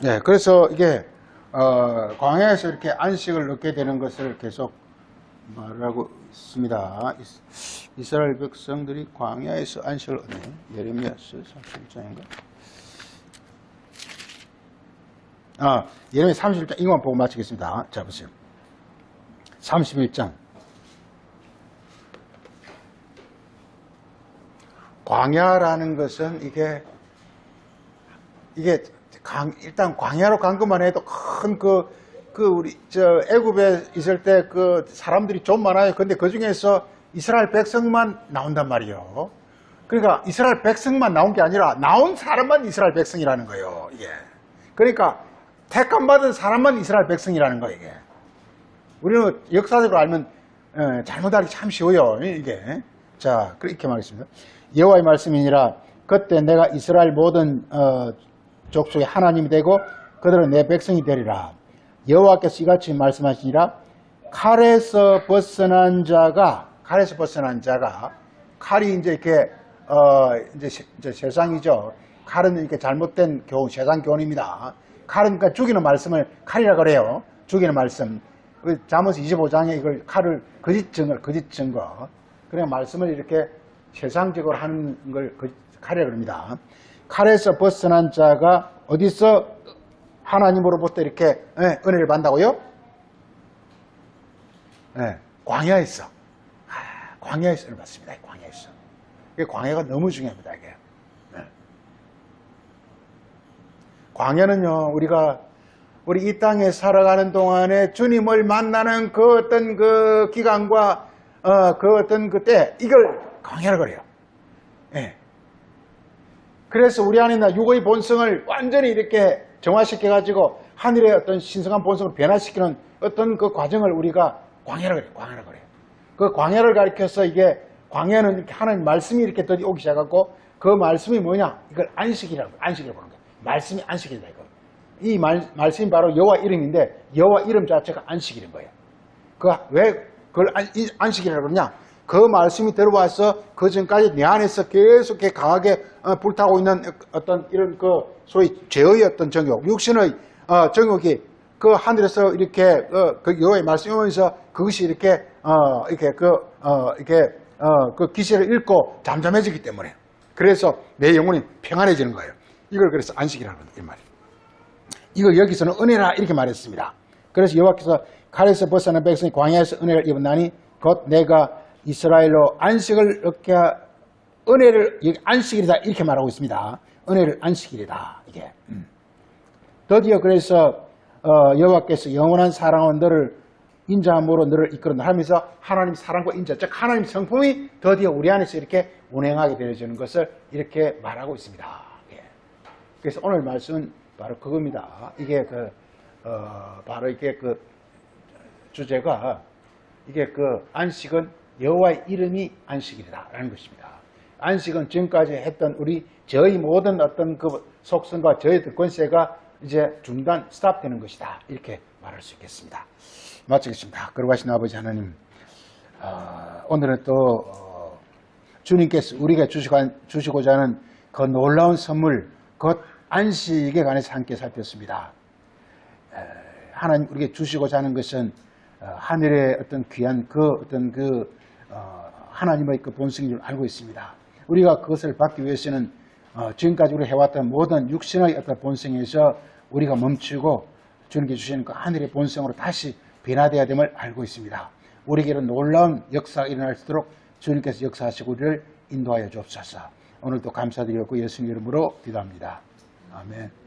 네, 그래서 이게 광야에서 이렇게 안식을 얻게 되는 것을 계속 말하고 있습니다. 이스라엘 백성들이 광야에서 안식을 얻는 예레미야서 31장인가? 예레미야 31장 이것만 보고 마치겠습니다. 자, 보세요. 31장. 광야라는 것은 이게 일단 광야로 간 것만 해도 큰 우리 애굽에 있을 때 사람들이 좀 많아요. 근데 그 중에서 이스라엘 백성만 나온단 말이에요. 그러니까 이스라엘 백성만 나온 게 아니라 나온 사람만 이스라엘 백성이라는 거예요. 이게. 그러니까 택함 받은 사람만 이스라엘 백성이라는 거예요. 이게. 우리는 역사적으로 알면 잘못하기 참 쉬워요. 이게. 자, 그렇게 말했습니다. 여호와의 말씀이니라. 그때 내가 이스라엘 모든 족속의 하나님이 되고 그들은 내 백성이 되리라. 여호와께서 이같이 말씀하시니라. 칼에서 벗어난 자가 칼이 이제 이렇게 이제 세상이죠. 칼은 이렇게 잘못된 교훈, 세상 교훈입니다. 칼은 그러니까 죽이는 말씀을 칼이라 그래요. 죽이는 말씀. 잠언서 25장에 이걸 칼을 거짓 증거. 그냥 말씀을 이렇게 세상적으로 하는 걸 칼이라 그럽니다. 칼에서 벗어난 자가 어디서 하나님으로부터 이렇게 은혜를 받는다고요? 광야에서. 광야에서 은혜를 받습니다. 광야에서. 광야가 너무 중요합니다. 이게. 광야는요, 우리 이 땅에 살아가는 동안에 주님을 만나는 그 어떤 그 기간과 그 어떤 그때 이걸 광야라 그래요. 그래서 우리 안에 있는 육의 본성을 완전히 이렇게 정화시켜가지고 하늘의 어떤 신성한 본성을 변화시키는 어떤 그 과정을 우리가 광야라 그래요. 그 광야를 가리켜서 이게 광야는 이렇게 하나님 말씀이 이렇게 더디 오기 시작하고 그 말씀이 뭐냐? 이걸 안식이라고 보는 거예요. 말씀이 안식이다 이거. 이 말씀이 바로 여호와 이름인데 여호와 이름 자체가 안식이인 거예요. 왜 그걸 안식이라고 그러냐? 그 말씀이 들어와서 그 전까지 내 안에서 계속 강하게 불타고 있는 어떤 이런 그 소위 죄의 어떤 정욕, 육신의 정욕이 그 하늘에서 이렇게 그 여호와의 말씀이 오면서 그것이 이렇게 그 기세를 읽고 잠잠해지기 때문에 그래서 내 영혼이 평안해지는 거예요. 이걸 그래서 안식이라는 이 말이에요. 이걸 여기서는 은혜라 이렇게 말했습니다. 그래서 여호와께서 칼에서 벗어난 백성이 광야에서 은혜를 입었나니 곧 내가 이스라엘로 안식을 얻게 은혜를 안식일이다 이렇게 말하고 있습니다. 은혜를 안식일이다 이게. 드디어 그래서 여호와께서 영원한 사랑과 너를 인자함으로 너를 이끌어낸다 하면서 하나님 사랑과 인자 즉 하나님 성품이 드디어 우리 안에서 이렇게 운행하게 되어지는 것을 이렇게 말하고 있습니다. 예. 그래서 오늘 말씀은 바로 그겁니다. 이게 바로 이게 주제가 이게 안식은 여호와의 이름이 안식이다라는 것입니다. 안식은 지금까지 했던 저희 모든 어떤 속성과 저희 어떤 권세가 이제 스탑되는 것이다. 이렇게 말할 수 있겠습니다. 마치겠습니다. 거룩하신 아버지 하나님, 오늘은 또 주님께서 우리가 주시고자 하는 그 놀라운 선물, 곧 안식에 관해서 함께 살폈습니다. 하나님 우리에게 주시고자 하는 것은 하늘의 어떤 귀한 하나님의 본성인 줄 알고 있습니다. 우리가 그것을 받기 위해서는 지금까지 우리가 해왔던 모든 육신의 어떤 본성에서 우리가 멈추고 주님께 주시는 그 하늘의 본성으로 다시 변화되어야 됨을 알고 있습니다. 우리에게는 놀라운 역사가 일어날 수 있도록 주님께서 역사하시고 우리를 인도하여 주옵소서. 오늘도 감사드리고 예수님 이름으로 기도합니다. 아멘.